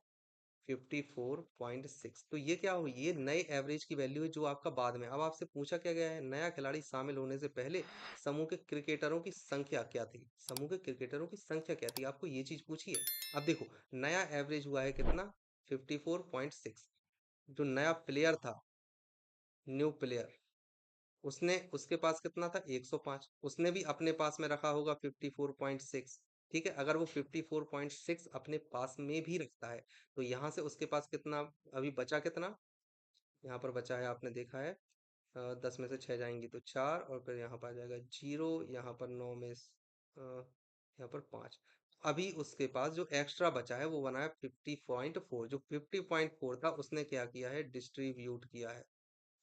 54.6। तो ये क्या हो, ये नए एवरेज की वैल्यू है जो आपका बाद में। अब आपसे पूछा क्या गया है, नया खिलाड़ी शामिल होने से पहले समूह के क्रिकेटरों की संख्या क्या थी, समूह के क्रिकेटरों की संख्या क्या थी, आपको ये चीज पूछी है। अब देखो नया एवरेज हुआ है कितना 54.6। जो नया प्लेयर था, न्यू प्लेयर, उसने उसके पास कितना था 105, उसने भी अपने पास में रखा होगा 54.6। ठीक है, अगर वो 54.6 अपने पास में भी रखता है तो यहाँ से उसके पास कितना अभी बचा, कितना यहाँ पर बचा है आपने देखा है। 10 में से 6 जाएंगी तो 4, और फिर यहाँ पर आ जाएगा 0, यहाँ पर 9 में यहाँ पर 5। अभी उसके पास जो एक्स्ट्रा बचा है वो बना है 50.4। जो 50.4 था उसने क्या किया है, डिस्ट्रीब्यूट किया है।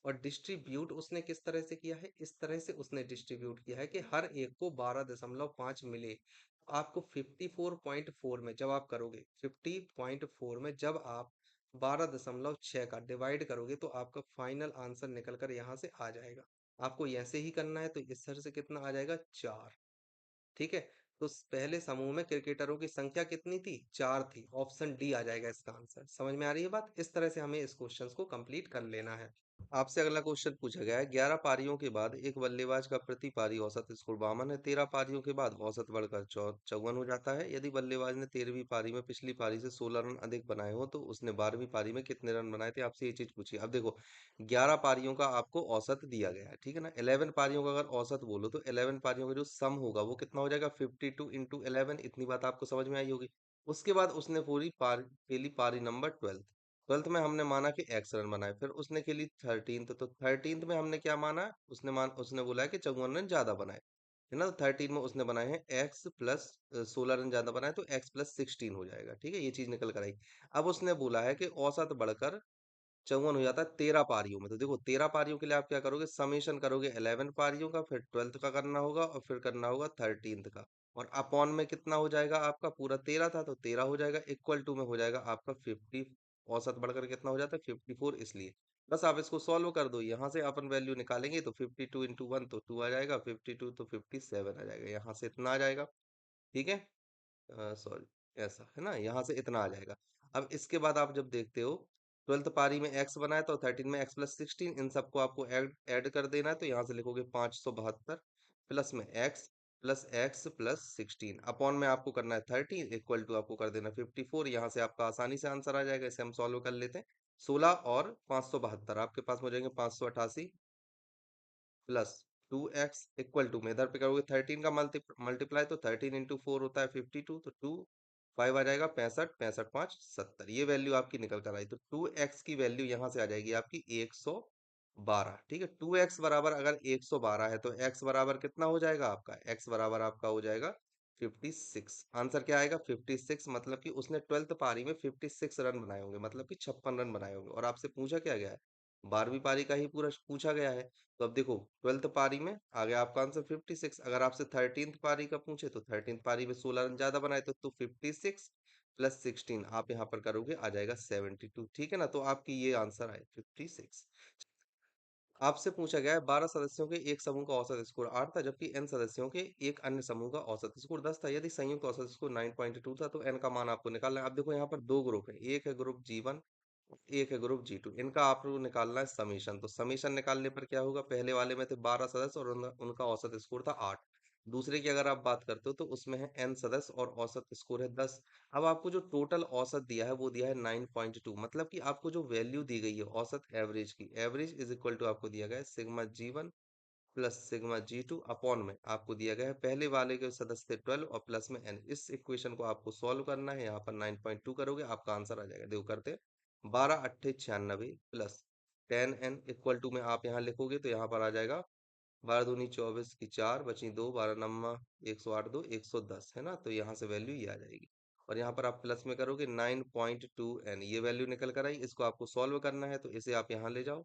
और डिस्ट्रीब्यूट उसने किस तरह से किया है, इस तरह से उसने डिस्ट्रीब्यूट किया है कि हर एक को 12.5 मिले। आपको 54.4 में जब आप करोगे, 50.4 में जब आप 12.6 का डिवाइड करोगे तो आपका फाइनल आंसर निकल कर यहाँ से आ जाएगा। आपको ऐसे ही करना है, तो इस तरह से कितना आ जाएगा 4। ठीक है, तो पहले समूह में क्रिकेटरों की संख्या कितनी थी, 4 थी। ऑप्शन डी आ जाएगा इसका आंसर। समझ में आ रही है बात? इस तरह से हमें इस क्वेश्चन को कंप्लीट कर लेना है। आपसे अगला क्वेश्चन पूछा गया है, 11 पारियों के बाद एक बल्लेबाज का प्रति पारी औसत स्कोर 52 है। 13 पारियों के बाद औसत बढ़कर 54 हो जाता है। यदि बल्लेबाज ने 13वीं पारी में पिछली पारी से 16 रन अधिक बनाए हो तो उसने 12वीं पारी में कितने रन बनाए थे? आपसे ये चीज पूछी। अब देखो 11 पारियों का आपको औसत दिया गया है, ठीक है ना। 11 पारियों का अगर औसत बोलो तो 11 पारियों का जो सम होगा वो कितना हो जाएगा 52 × 11। इतनी बात आपको समझ में आई होगी। उसके बाद उसने पूरी पारी खेली, पारी नंबर 12th में हमने माना कि एक्स रन बनाए। फिर उसने खेली 13th, तो 13th में हमने क्या माना, उसने बोला है कि 54 रन ज्यादा बनाए, है ना। तो 13 में उसने बनाए हैं एक्स प्लस 16 रन ज्यादा बनाए, तो एक्स प्लस 16 हो जाएगा। ठीक है, ये चीज निकल कर आई। अब उसने बोला है कि औसत बढ़कर 54 हो जाता है 13 पारियों में। तो देखो 13 पारियों के लिए आप क्या करोगे, समेशन करोगे 11 पारियों का, फिर 12th का करना होगा, और फिर करना होगा 13th का। और अपॉन में कितना हो जाएगा, आपका पूरा 13 था तो 13 हो जाएगा, इक्वल टू में हो जाएगा आपका 50। औसत बढ़कर कितना हो जाता है 54, इसलिए बस आप इसको सॉल्व कर दो। यहाँ से अपन वैल्यू निकालेंगे तो 52 × 1 तो 2 आ जाएगा, 52 तो 57 आ जाएगा, यहाँ से इतना आ जाएगा। ठीक है, सॉरी, ऐसा है ना, यहाँ से इतना आ जाएगा। अब इसके बाद आप जब देखते हो 12th पारी में एक्स बनाया तो 13 में एक्स प्लस 16, इन सबको आपको ऐड ऐड कर देना है। तो यहाँ से लिखोगे 572 प्लस में एक्स प्लस 16 अपॉन में आपको करना है 13, इक्वल टू आपको कर देना 54। यहाँ से आपका आसानी से आंसर आ जाएगा। इसे हम सॉल्व कर लेते हैं। 16 और 572 आपके पास में हो जाएंगे 588 प्लस 2x इक्वल टू में इधर पे करोगे 13 का मल्टीप्लाई, तो 13 × 4 होता है 52, तो 5 आ जाएगा 65, 65 5 70। ये वैल्यू आपकी निकल कर आई। तो 2x की वैल्यू यहाँ से आ जाएगी आपकी 112। ठीक है, 2x बराबर अगर 112 है तो x बराबर कितना हो जाएगा आपका, x बराबर आपका हो जाएगा 56। आंसर क्या आएगा 56। मतलब कि उसने 12th पारी में 56 रन बनाए होंगे, मतलब कि 56 रन बनाए होंगे। और आपसे पूछा क्या गया है, 12वीं पारी का ही पूरा पूछा गया है। तो अब देखो 12th पारी में आ गया आपका आंसर 56। अगर आपसे 13th पारी का पूछे तो 13th पारी में 16 रन ज्यादा बनाए तो 56 प्लस 16 आप यहाँ पर करोगे आ जाएगा 72। ठीक है ना, तो आपकी ये आंसर आए 56। आपसे पूछा गया है 12 सदस्यों के एक समूह का औसत स्कोर 8 था, जबकि n सदस्यों के एक अन्य समूह का औसत स्कोर 10 था। यदि संयुक्त औसत स्कोर 9.2 था तो n का मान आपको निकालना है। अब देखो यहाँ पर दो ग्रुप है, एक है ग्रुप G1, एक है ग्रुप G2। इनका आपको निकालना है समीशन। तो समीशन निकालने पर क्या होगा, पहले वाले में थे 12 सदस्य और उनका औसत स्कोर था 8। दूसरे की अगर आप बात करते हो तो उसमें है n सदस्य और औसत स्कोर है 10। अब आपको जो टोटल औसत दिया है वो दिया है 9.2। मतलब कि आपको जो वैल्यू दी गई है औसत एवरेज की, एवरेज इज इक्वल टू आपको दिया गया है sigma G1 plus sigma G2 upon में आपको दिया गया है पहले वाले के सदस्य थे 12 और प्लस में n। इस इक्वेशन को आपको सॉल्व करना है। यहाँ पर 9.2 करोगे आपका आंसर आ जाएगा। देखो करते हैं, 12 × 8 = 96 प्लस 10n इक्वल टू में आप यहाँ लिखोगे तो यहाँ पर आ जाएगा 12 दूनी 24 की 4 बची 2, 12 नम्मा 108 2 110, है ना। तो यहाँ से वैल्यू ये आ जाएगी। और यहाँ पर आप प्लस में करोगे 9.2n, ये वैल्यू निकल कर आई। इसको आपको सॉल्व करना है तो इसे आप यहाँ ले जाओ,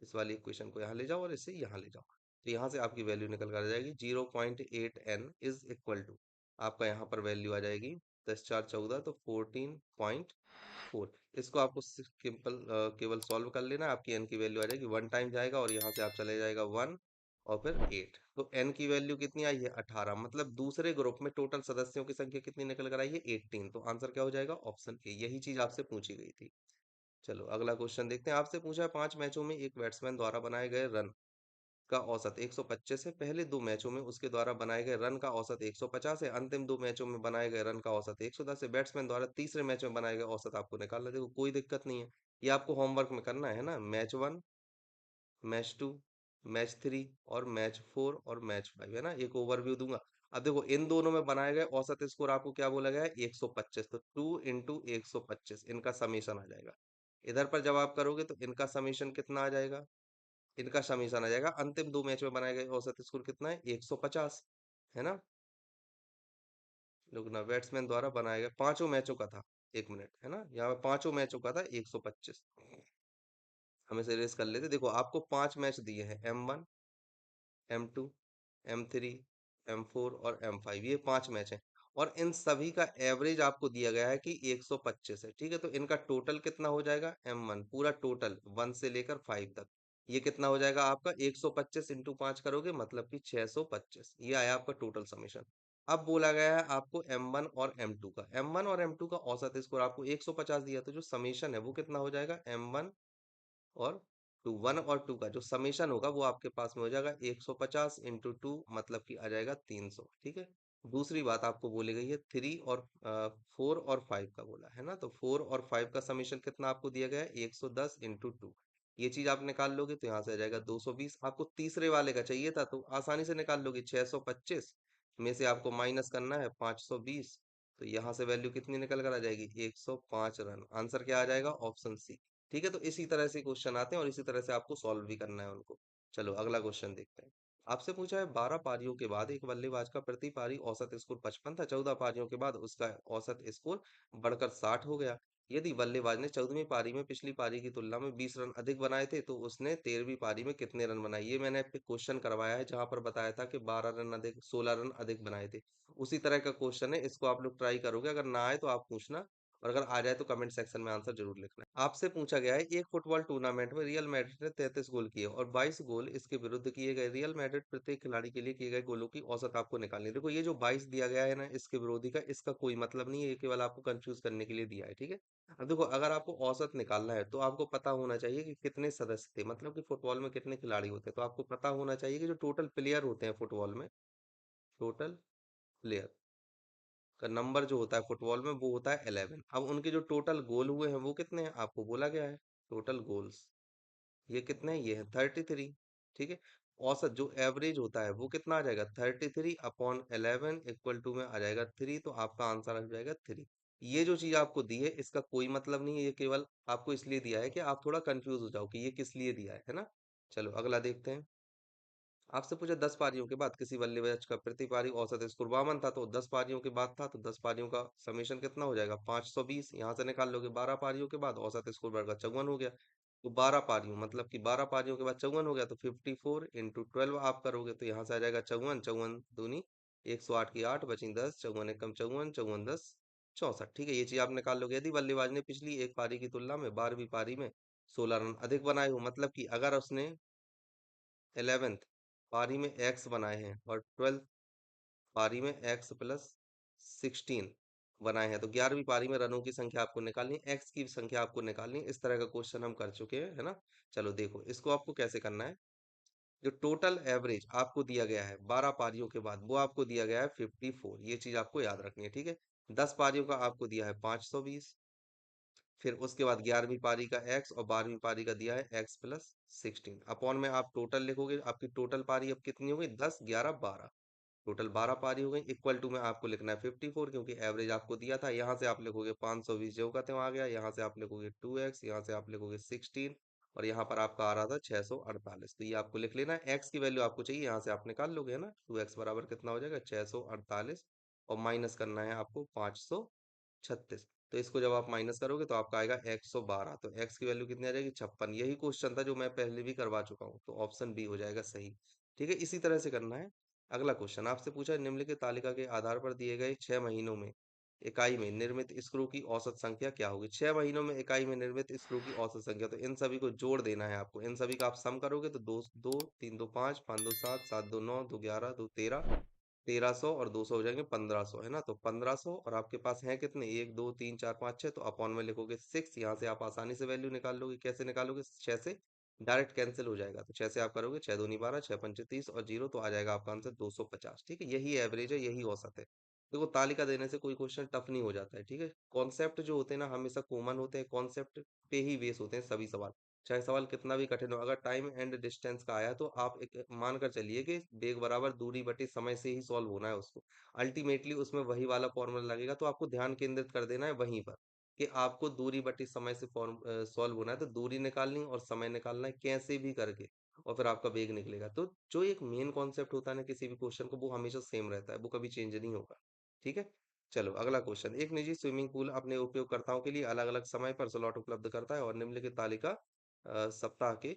इस वाली इक्वेशन को यहाँ ले जाओ और इसे यहाँ ले जाओ। तो यहाँ से आपकी वैल्यू निकल कर आ जाएगी 0.8n इज इक्वल टू, आपका यहाँ पर वैल्यू आ जाएगी 10 4 14, तो 14.4। इसको आपको सिंपल केवल सॉल्व कर लेना है, आपकी n की वैल्यू आ जाएगी, 1 टाइम जाएगा और यहाँ से आप चले जाएगा 1 और फिर 8। तो n की वैल्यू कितनी आई है 18, मतलब दूसरे ग्रुप में टोटल सदस्यों की संख्या कितनी निकल कर आई है 18। तो आंसर क्या हो जाएगा ऑप्शन ए, यही चीज आपसे पूछी गई थी। चलो अगला क्वेश्चन देखते हैं। आपसे पूछा है 5 मैचों में एक बैट्समैन द्वारा बनाए गए रन का औसत 125 है, पहले 2 मैचों में उसके द्वारा बनाए गए रन का औसत 150 है, अंतिम 2 मैचों में बनाए गए रन का औसत 110 है। बैट्समैन द्वारा तीसरे मैच में बनाए गए औसत आपको निकालना है। देखो कोई दिक्कत नहीं है, ये आपको होमवर्क में करना है ना। मैच 1, मैच 2, मैच 3 और मैच 4 और मैच 5, है ना। एक ओवरव्यू दूंगा। अब देखो इन दोनों में बनाए गए औसत स्कोर आपको क्या बोला गया है 125, तो 2 × 125 इनका समीशन आ जाएगा। इधर पर जब आप करोगे तो इनका समीशन कितना आ जाएगा, इनका समीशन आ जाएगा अंतिम 2 मैच में बनाए गए औसत स्कोर कितना है 150, है ना। लोग ना बैट्समैन द्वारा बनाए गए 5 मैचों का था, 1 मिनट, है ना, यहाँ पे 5 मैचों का था 125। हम इसे रेस कर लेते। देखो आपको 5 मैच दिए हैं, M1, M2, M3, M4 और M5, ये 5 मैच हैं। और इन सभी का एवरेज आपको दिया गया है कि 125 है, ठीक है। तो इनका टोटल कितना हो जाएगा M1 पूरा टोटल 1 से लेकर 5 तक, ये कितना हो जाएगा आपका 125 इंटू 5 करोगे मतलब कि 625, ये आया आपका टोटल समीशन। अब बोला गया है आपको M1 और M2 का, M1 और M2 का औसत स्कोर आपको 150 दिया, तो जो समीशन है वो कितना हो जाएगा M1 और 1 और 2 का जो समेशन होगा वो आपके पास में हो जाएगा 150 इंटू 2, मतलब कि आ जाएगा 300, ठीक है। दूसरी बात आपको बोली गई है 4 और 5 का बोला है ना, तो 4 और 5 का समेशन कितना आपको दिया गया है 110 इंटू 2, ये चीज आप निकाल लोगे तो यहाँ से आ जाएगा 220। आपको तीसरे वाले का चाहिए था तो आसानी से निकाल लोगे, 625 में से आपको माइनस करना है 520, तो यहाँ से वैल्यू कितनी निकल कर आ जाएगी 105 रन। आंसर क्या आ जाएगा ऑप्शन सी, ठीक है। तो इसी तरह से क्वेश्चन आते हैं और इसी तरह से आपको सॉल्व भी करना है उनको। चलो अगला क्वेश्चन देखते हैं। आपसे पूछा है 12 पारियों के बाद एक बल्लेबाज का प्रति पारी औसत स्कोर 55 था, 14 पारियों के बाद उसका औसत स्कोर बढ़कर 60 हो गया। यदि बल्लेबाज ने 14वीं पारी में पिछली पारी की तुलना में 20 रन अधिक बनाए थे तो उसने 13वीं पारी में कितने रन बनाए। ये मैंने क्वेश्चन करवाया है जहां पर बताया था कि 12 रन अधिक, 16 रन अधिक बनाए थे। उसी तरह का क्वेश्चन है, इसको आप लोग ट्राई करोगे, अगर ना आए तो आप पूछना और अगर आ जाए तो कमेंट सेक्शन में आंसर जरूर लिखना है। आपसे पूछा गया है एक फुटबॉल टूर्नामेंट में रियल मैड्रिड ने 33 गोल किए और 22 गोल इसके विरुद्ध किए गए। रियल मैड्रिड प्रत्येक खिलाड़ी के लिए किए गए गोलों की औसत आपको निकालनी है। देखो ये जो 22 दिया गया है ना इसके विरोधी का, इसका कोई मतलब नहीं है, ये केवल आपको कंफ्यूज करने के लिए दिया है, ठीक है। अब देखो अगर आपको औसत निकालना है तो आपको पता होना चाहिए कि कितने सदस्य थे, मतलब कि फुटबॉल में कितने खिलाड़ी होते हैं। तो आपको पता होना चाहिए कि जो टोटल प्लेयर होते हैं फुटबॉल में, टोटल प्लेयर का नंबर जो होता है फुटबॉल में वो होता है 11। अब उनके जो टोटल गोल हुए हैं वो कितने हैं आपको बोला गया है, टोटल गोल्स ये कितने हैं, ये है 33, ठीक है। औसत जो एवरेज होता है वो कितना आ जाएगा 33/11 इक्वल टू में आ जाएगा 3, तो आपका आंसर आ जाएगा 3। ये जो चीज आपको दी है इसका कोई मतलब नहीं है, ये केवल आपको इसलिए दिया है कि आप थोड़ा कंफ्यूज हो जाओ कि ये किस लिए दिया है ना। चलो अगला देखते हैं। आपसे पूछा 10 पारियों के बाद किसी बल्लेबाज का प्रति पारी औसत स्कोर 52 था, तो 10 पारियों के बाद था तो 10 पारियों का समेशन कितना हो जाएगा 520, यहाँ से निकाल लोगे। 12 पारियों के बाद औसत स्कोर बढ़कर 54 हो गया, तो 12 पारियों मतलब कि 12 पारियों के बाद 54 हो गया, तो 54 इंटू 12 आप करोगे तो यहाँ से आ जाएगा 54, 54 दूनी 108 की 8 बची 10, 54 एकम 54, 54 10 64, ठीक है। ये चीज आप निकाल लोगे। यदि बल्लेबाज ने पिछली एक पारी की तुलना में 12वीं पारी में 16 रन अधिक बनाए हो, मतलब कि अगर उसने 11th पारी में एक्स बनाए हैं और 12th पारी में एक्स प्लस 16 बनाए हैं, तो 11वीं पारी में रनों की संख्या आपको निकालनी है, एक्स की संख्या आपको निकालनी है। इस तरह का क्वेश्चन हम कर चुके हैं, है ना। चलो देखो इसको आपको कैसे करना है। जो टोटल एवरेज आपको दिया गया है 12 पारियों के बाद वो आपको दिया गया है 54, ये चीज आपको याद रखनी है, ठीक है। 10 पारियों का आपको दिया है 520, फिर उसके बाद 11वीं पारी का एक्स और 12वीं पारी का दिया है एक्स प्लस 16, अपॉन में आप टोटल लिखोगे। आपकी टोटल पारी अब कितनी हो गई 10 11 12, टोटल 12 पारी हो गई। इक्वल टू में आपको लिखना है 54 क्योंकि एवरेज आपको दिया था। यहाँ से आप लिखोगे 520 जो का त्यों आ गया, यहाँ से आप लिखोगे 2x, यहाँ से आप लिखोगे 16 और यहाँ पर आपका आ रहा था 648। तो ये आपको लिख लेना है, एक्स की वैल्यू आपको चाहिए, यहाँ से आप निकाल लोगे है ना। 2x बराबर कितना हो जाएगा 648, और माइनस करना है आपको 536। तो इसको जब आप माइनस करोगे तो आपका आएगा 112। तो x की वैल्यू कितनी आ जाएगी 56। यही क्वेश्चन था जो मैं पहले भी करवा चुका हूँ, तो ऑप्शन बी हो जाएगा सही। ठीक है, इसी तरह से करना है। अगला क्वेश्चन आपसे पूछा है, निम्नलिखित तालिका के आधार पर दिए गए 6 महीनों में इकाई में निर्मित स्क्रू की औसत संख्या क्या होगी। 6 महीनों में इकाई में निर्मित स्क्रू की औसत संख्या, तो इन सभी को जोड़ देना है आपको। इन सभी का आप सम करोगे तो दो दो, 3 2 5, 5 2 7, 7 2 9, 2 11, 2 13, 1300 और 200 हो जाएंगे 1500, है ना। तो 1500, और आपके पास है कितने, 1 2 3 4 5 6, तो अपॉन में लिखोगे 6। यहाँ से आप आसानी से वैल्यू निकाल लोगे। कैसे निकालोगे, 6 से डायरेक्ट कैंसिल हो जाएगा। तो 6 से आप करोगे 6 दूनी 12, 6 पंचे 30 और जीरो, तो आ जाएगा आपका आंसर 250। ठीक है, यही एवरेज है, यही औसत है। देखो, तालिका देने से कोई क्वेश्चन टफ नहीं हो जाता है। ठीक है, कॉन्सेप्ट जो होते हैं ना हमेशा कॉमन होते हैं, कॉन्सेप्ट पे ही बेस होते हैं सभी सवाल। चाहे सवाल कितना भी कठिन हो, अगर टाइम एंड डिस्टेंस का आया तो आप एक मान कर चलिए कि बेग बराबर दूरी बटे समय से ही सॉल्व होना है उसको। अल्टीमेटली उसमें वही वाला फॉर्मूला लगेगा, तो आपको ध्यान केंद्रित कर देना है वहीं पर, कि आपको दूरी बटे समय से फॉर्म सॉल्व होना है। तो दूरी निकालनी और समय निकालना है कैसे भी करके, और फिर आपका बेग निकलेगा। तो जो एक मेन कॉन्सेप्ट होता है ना किसी भी क्वेश्चन को, वो हमेशा सेम रहता है, वो कभी चेंज नहीं होगा। ठीक है, चलो अगला क्वेश्चन। एक निजी स्विमिंग पूल अपने उपयोगकर्ताओं के लिए अलग अलग समय पर स्लॉट उपलब्ध करता है, और निम्नलिखित तालिका सप्ताह के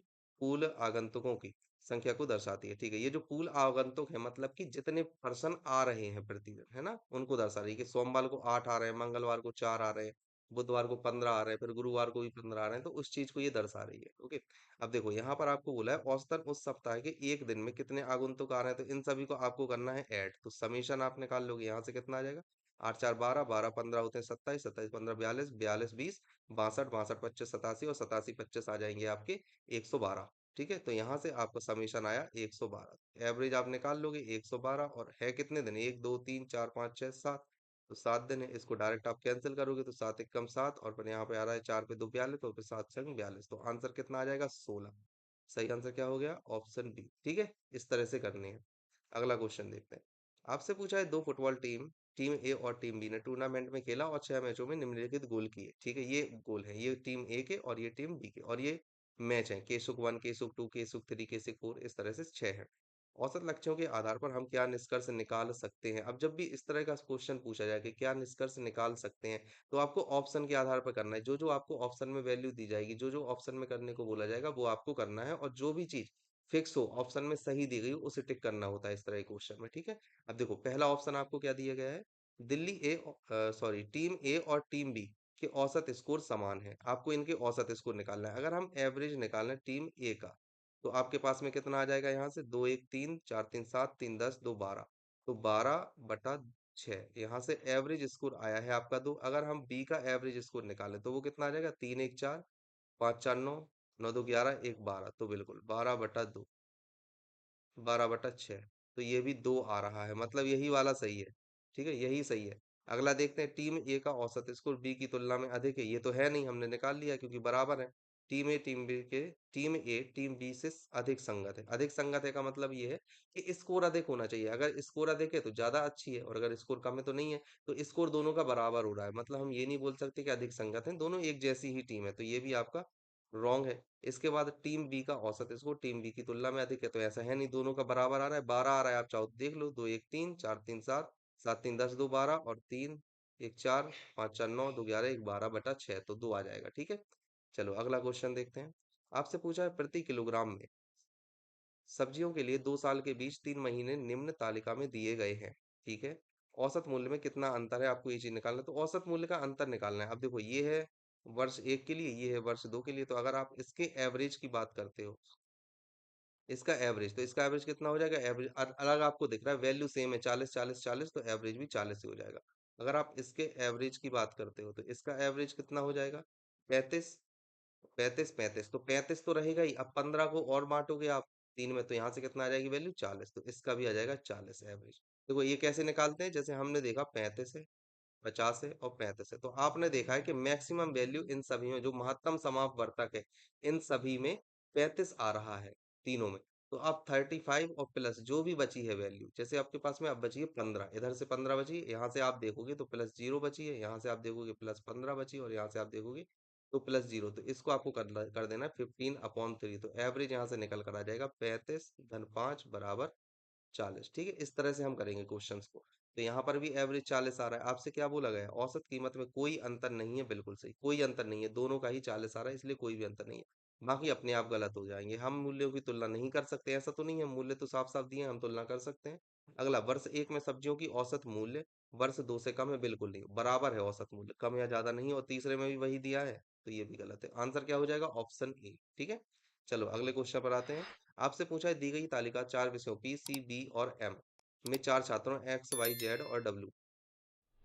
पूल आगंतुकों की संख्या को दर्शाती है। ठीक है, ये जो पूल आगंतुक है मतलब कि जितने पर्सन आ रहे हैं प्रतिदिन, है ना, उनको दर्शा रही है। कि सोमवार को 8 आ रहे हैं, मंगलवार को 4 आ रहे हैं, बुधवार को 15 आ रहे हैं, फिर गुरुवार को भी 15 आ रहे हैं, तो उस चीज को ये दर्शा रही है। ओके, अब देखो यहाँ पर आपको बोला है औसतन उस सप्ताह के एक दिन में कितने आगंतुक आ रहे हैं, तो इन सभी को आपको करना है ऐड। तो समीशन आप निकाल लोगे, यहाँ से कितना आ जाएगा, 8 4 12, 12 15 होते हैं 27, 27 15 42, 42 20, 62, 62 25 87, और 87 25 आ जाएंगे आपके 112। ठीक है, तो यहाँ से आपका समीशन आया 112। एवरेज आप निकाल लोगे 112, और है कितने दिन, 1 2 3 4 5 6 7, तो 7 दिन है। इसको डायरेक्ट आप कैंसिल करोगे तो 7 एकम 7, और फिर यहाँ पे आ रहा है 4 पे 2 42, तो फिर 7 छंग 42, तो आंसर कितना आ जाएगा 16। सही आंसर क्या हो गया, ऑप्शन बी। ठीक है, इस तरह से करनी है। अगला क्वेश्चन देखते हैं। आपसे पूछा है, दो फुटबॉल टीम, टीम ए और टीम बी ने टूर्नामेंट में खेला और 6 मैचों में निम्नलिखित गोल किए। ठीक है, ये गोल है, ये टीम ए के और ये टीम बी के, और ये मैच है केसुक 1, केसुक 2, केसुक 3, केसुक 4, इस तरह से 6 है। औसत लक्ष्यों के आधार पर हम क्या निष्कर्ष निकाल सकते हैं। अब जब भी इस तरह का क्वेश्चन पूछा जाए कि क्या निष्कर्ष निकाल सकते हैं, तो आपको ऑप्शन के आधार पर करना है। जो जो आपको ऑप्शन में वैल्यू दी जाएगी, जो जो ऑप्शन में करने को बोला जाएगा, वो आपको करना है। और जो भी चीज फिक्स हो, ऑप्शन में सही दी गई हो, उसे टिक करना होता है इस तरह के क्वेश्चन में। ठीक है, अब देखो पहला ऑप्शन आपको क्या दिया गया है, दिल्ली ए, सॉरी टीम ए और टीम बी के औसत स्कोर समान है, आपको इनके औसत स्कोर निकालना है। अगर हम एवरेज निकालना है टीम ए का, तो आपके पास में कितना आ जाएगा, यहाँ से 2 1 3 4 3 7 3 10 2 12, तो 12/6। यहाँ से एवरेज स्कोर आया है आपका 2। अगर हम बी का एवरेज स्कोर निकालें तो वो कितना आ जाएगा, 3 1 4, 5 4 9, 9 2 11, 1 12, तो बिल्कुल 12/2, 12/6। तो ये भी 2 आ रहा है, मतलब यही वाला सही है। ठीक है, यही सही है। अगला देखते हैं, टीम ए का औसत स्कोर बी की तुलना में अधिक है। ये तो है नहीं, हमने निकाल लिया क्योंकि बराबर है। टीम ए टीम बी के, टीम ए टीम बी से अधिक संगत है। अधिक संगत है का मतलब ये है कि स्कोर अधिक होना चाहिए। अगर स्कोर अधिक है तो ज्यादा अच्छी है, और अगर स्कोर कम है तो नहीं है। तो स्कोर दोनों का बराबर हो रहा है, मतलब हम ये नहीं बोल सकते कि अधिक संगत है, दोनों एक जैसी ही टीम है। तो ये भी आपका रॉन्ग है। इसके बाद टीम बी का औसत स्कोर टीम बी की तुलना में अधिक है, तो ऐसा है नहीं, दोनों का बराबर आ रहा है, 12 आ रहा है। आप चाहो तो देख लो, 2 1 3 4 3 7, 7 3 10 2 12, और 3 1 4, 5 4 9, 2 11, 1 12/6, तो 2 आ जाएगा। ठीक है, चलो अगला क्वेश्चन देखते हैं। आपसे पूछा है, प्रति किलोग्राम में सब्जियों के लिए 2 साल के बीच 3 महीने निम्न तालिका में दिए गए हैं। ठीक है, औसत मूल्य में कितना अंतर है, आपको ये चीज निकालना है। तो औसत मूल्य का अंतर निकालना है। अब देखो, ये है वर्ष 1 के लिए, ये है वर्ष 2 के लिए। तो अगर आप इसके एवरेज की बात करते हो, इसका एवरेज, तो इसका एवरेज कितना हो जाएगा, एवरेज अलग आपको दिख रहा है, वैल्यू सेम है 40 40 40, तो एवरेज भी 40 ही हो जाएगा। अगर आप इसके एवरेज की बात करते हो, तो इसका एवरेज कितना हो जाएगा, 35, 35 35, तो 35 तो रहेगा ही। अब 15 को और बांटोगे आप 3 में, तो यहाँ से कितना आ जाएगी वैल्यू 40, तो इसका भी आ जाएगा 40 एवरेज। देखो ये कैसे निकालते हैं, जैसे हमने देखा 35 है, 50 है और 35 है, तो आपने देखा है कि मैक्सिमम वैल्यू इन सभी में, जो महत्तम समापवर्तक है, इन सभी में 35 आ रहा है, तीनों में। तो आप 35 और प्लस जो भी बची है वैल्यू, जैसे आपके पास में अब बची है 15, इधर से 15 बची है, यहाँ से आप देखोगे तो प्लस 0 बची है, यहाँ से आप देखोगे प्लस 15 बची, और यहाँ से आप देखोगे तो प्लस 0, तो इसको आपको कर देना है 15/3। तो एवरेज यहाँ से निकल कर आ जाएगा 35 धन 5 बराबर 40। ठीक है, इस तरह से हम करेंगे क्वेश्चंस को। तो यहाँ पर भी एवरेज 40 आ रहा है। आपसे क्या बोला गया है? औसत कीमत में कोई अंतर नहीं है। बिल्कुल सही, कोई अंतर नहीं है, दोनों का ही 40 आ रहा है, इसलिए कोई भी अंतर नहीं है। बाकी अपने आप गलत हो जाएंगे। हम मूल्यों की तुलना नहीं कर सकते, ऐसा तो नहीं है, मूल्य तो साफ साफ दिए हैं, हम तुलना कर सकते हैं। अगला, वर्ष एक में सब्जियों की औसत मूल्य वर्ष दो से कम है। बिल्कुल नहीं, बराबर है औसत मूल्य, कम या ज्यादा नहीं है। और तीसरे में भी वही दिया है, तो ये भी गलत है। आंसर क्या हो जाएगा? Option A. ठीक है, चलो अगले क्वेश्चन पर आते हैं। आपसे पूछा है दी गई तालिका चार विषयों पी सी बी और एम में चार छात्रों एक्स वाई जेड और डब्ल्यू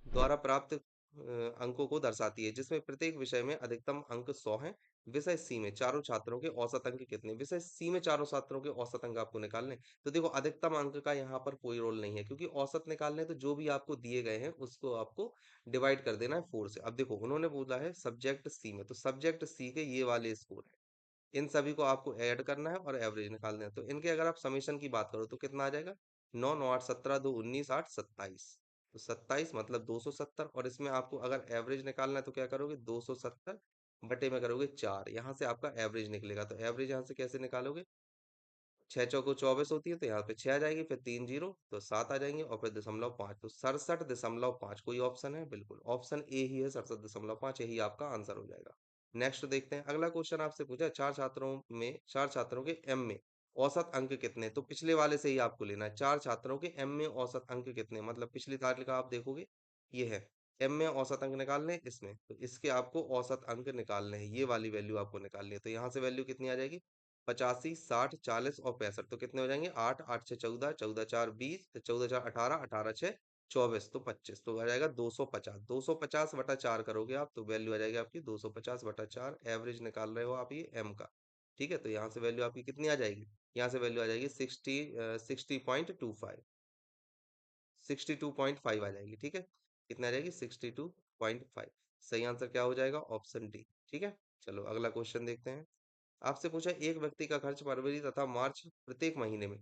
द्वारा प्राप्त अंकों को दर्शाती है, जिसमें प्रत्येक विषय में अधिकतम अंक 100 हैं। विषय सी में चारों छात्रों के औसत अंक कितने? विषय सी में चारों छात्रों के औसत अंक आपको निकालने। तो देखो, अधिकतम अंक का यहाँ पर कोई रोल नहीं है, क्योंकि औसत निकालने तो जो भी आपको दिए गए हैं उसको आपको डिवाइड कर देना है 4 से। अब देखो, उन्होंने बोला है सब्जेक्ट सी में, तो सब्जेक्ट सी के ये वाले स्कोर है, इन सभी को आपको ऐड करना है और एवरेज निकालना है। तो इनके अगर आप समीशन की बात करो तो कितना आ जाएगा? 9 9 8 17 2 19 8 27। तो 27 मतलब 270। और इसमें आपको अगर एवरेज निकालना है तो क्या करोगे? 270 बटे में करोगे 4, यहाँ से आपका एवरेज निकलेगा। तो एवरेज यहाँ से कैसे निकालोगे? 6 चौको 24 होती है, तो यहाँ पे 6 आ जाएगी, फिर 3 जीरो तो 7 आ जाएंगे, और फिर 0.5, तो 67.5। कोई ऑप्शन है? बिल्कुल ऑप्शन ए ही है, 67.5, यही आपका आंसर हो जाएगा। नेक्स्ट देखते हैं, अगला क्वेश्चन आपसे पूछा है चार छात्रों के एम में औसत अंक कितने? तो पिछले वाले से ही आपको लेना है। चार छात्रों के एम में औसत अंक कितने, मतलब पिछली तालिका आप देखोगे, ये है एम में औसत अंक निकालने हैं इसमें, तो इसके आपको औसत अंक निकालने हैं, ये वाली वैल्यू आपको निकालनी है। तो यहाँ से वैल्यू कितनी आ जाएगी? 85 60 40 और 65, तो कितने हो जाएंगे? 8 8 6 14, 14 4 20, 14 4 18, 18 6 24, तो 25, तो आ जाएगा 250। 250 बटा 4 करोगे आप, तो वैल्यू आ जाएगी आपकी 250 बटा 4। एवरेज निकाल रहे हो आप ये एम का। ठीक है, तो यहाँ से वैल्यू आपकी कितनी आ जाएगी? यहाँ से वैल्यू आ जाएगी 60.25, 62.5 आ जाएगी। ठीक है, कितना आ जाएगी? 62.5। सही आंसर क्या हो जाएगा? Option D. ठीक है, चलो अगला क्वेश्चन देखते हैं। आपसे पूछा एक व्यक्ति का खर्च फरवरी तथा मार्च प्रत्येक महीने में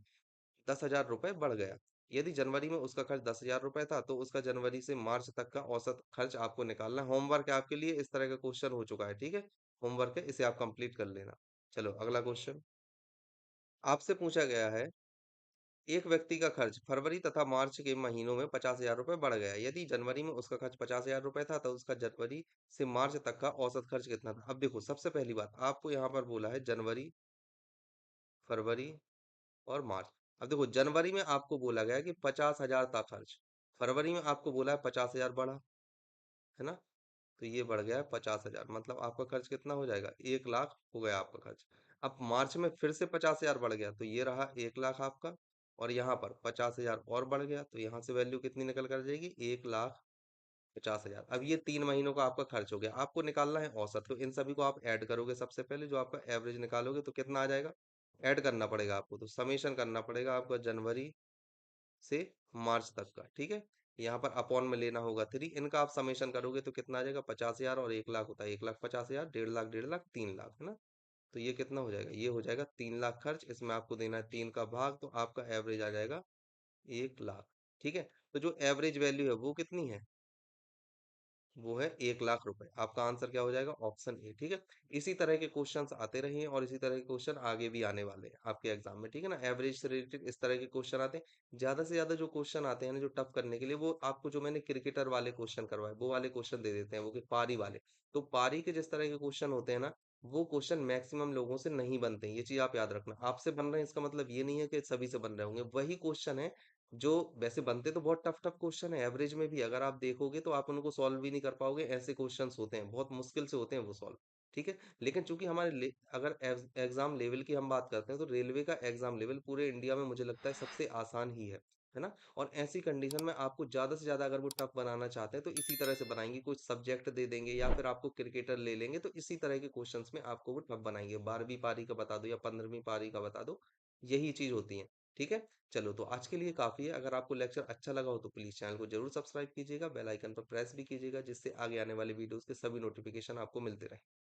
10,000 रुपए बढ़ गया। यदि जनवरी में उसका खर्च 10,000 रुपए था, तो उसका जनवरी से मार्च तक का औसत खर्च आपको निकालना है। होमवर्क है आपके लिए, इस तरह का क्वेश्चन हो चुका है। ठीक है, होमवर्क है, इसे आप कंप्लीट कर लेना। चलो अगला क्वेश्चन आपसे पूछा गया है, एक व्यक्ति का खर्च फरवरी तथा मार्च के महीनों में 50,000 रुपए बढ़ गया। यदि जनवरी में उसका खर्च 50,000 रुपए था, तो उसका जनवरी से मार्च तक का औसत खर्च कितना था? अब देखो, सबसे पहली बात आपको यहाँ पर बोला है जनवरी, फरवरी और मार्च। अब देखो, जनवरी में आपको बोला गया कि 50,000 था खर्च, फरवरी में आपको बोला है 50,000 बढ़ा, है ना? तो ये बढ़ गया है 50,000, मतलब आपका खर्च कितना हो जाएगा? 1 लाख हो गया आपका खर्च। अब मार्च में फिर से 50,000 बढ़ गया, तो ये रहा 1 लाख आपका, और यहाँ पर 50,000 और बढ़ गया, तो यहाँ से वैल्यू कितनी निकल कर जाएगी? 1,50,000। अब ये 3 महीनों का आपका खर्च हो गया, आपको निकालना है औसत। तो इन सभी को आप ऐड करोगे, सबसे पहले जो आपका एवरेज निकालोगे, तो कितना आ जाएगा? ऐड करना पड़ेगा आपको, तो समेशन करना पड़ेगा आपका जनवरी से मार्च तक का। ठीक है, यहाँ पर अपॉन में लेना होगा 3, इनका आप समेशन करोगे तो कितना आ जाएगा? 50,000 और 1 लाख होता है 1,50,000, 1.5 लाख 1.5 लाख 3 लाख, है ना? तो ये कितना हो जाएगा? ये हो जाएगा 3 लाख खर्च, इसमें आपको देना है 3 का भाग, तो आपका एवरेज आ जाएगा 1 लाख। ठीक है, तो जो एवरेज वैल्यू है वो कितनी है? वो है 1 लाख रुपए। आपका आंसर क्या हो जाएगा? Option A. ठीक है, इसी तरह के क्वेश्चंस आते रहे और इसी तरह के क्वेश्चन आगे भी आने वाले हैं आपके एग्जाम में। ठीक है ना, एवरेज से रिलेटेड इस तरह के क्वेश्चन आते हैं। ज्यादा से ज्यादा जो क्वेश्चन आते हैं ना, जो टफ करने के लिए, वो आपको जो मैंने क्रिकेटर वाले क्वेश्चन करवाए वो वाले क्वेश्चन दे देते हैं, वो कि पारी वाले। तो पारी के जिस तरह के क्वेश्चन होते हैं ना, वो क्वेश्चन मैक्सिमम लोगों से नहीं बनते हैं, ये चीज आप याद रखना। आपसे बन रहे हैं इसका मतलब ये नहीं है कि सभी से बन रहे होंगे। वही क्वेश्चन है जो वैसे बनते तो बहुत टफ टफ क्वेश्चन है, एवरेज में भी अगर आप देखोगे तो आप उनको सॉल्व भी नहीं कर पाओगे। ऐसे क्वेश्चंस होते हैं, बहुत मुश्किल से होते हैं वो सॉल्व। ठीक है, लेकिन चूंकि अगर एग्जाम लेवल की हम बात करते हैं, तो रेलवे का एग्जाम लेवल पूरे इंडिया में मुझे लगता है सबसे आसान ही है ना? और ऐसी कंडीशन में आपको ज्यादा से ज्यादा अगर वो टफ बनाना चाहते हैं, तो इसी तरह से बनाएंगे, कुछ सब्जेक्ट दे देंगे या फिर आपको क्रिकेटर ले लेंगे, तो इसी तरह के क्वेश्चंस में आपको वो टफ बनाएंगे। 12वीं पारी का बता दो या 15वीं पारी का बता दो, यही चीज होती है। ठीक है, चलो तो आज के लिए काफ़ी है। अगर आपको लेक्चर अच्छा लगा हो तो प्लीज़ चैनल को जरूर सब्सक्राइब कीजिएगा, बेल आइकन पर प्रेस भी कीजिएगा, जिससे आगे आने वाले वीडियोस के सभी नोटिफिकेशन आपको मिलते रहें।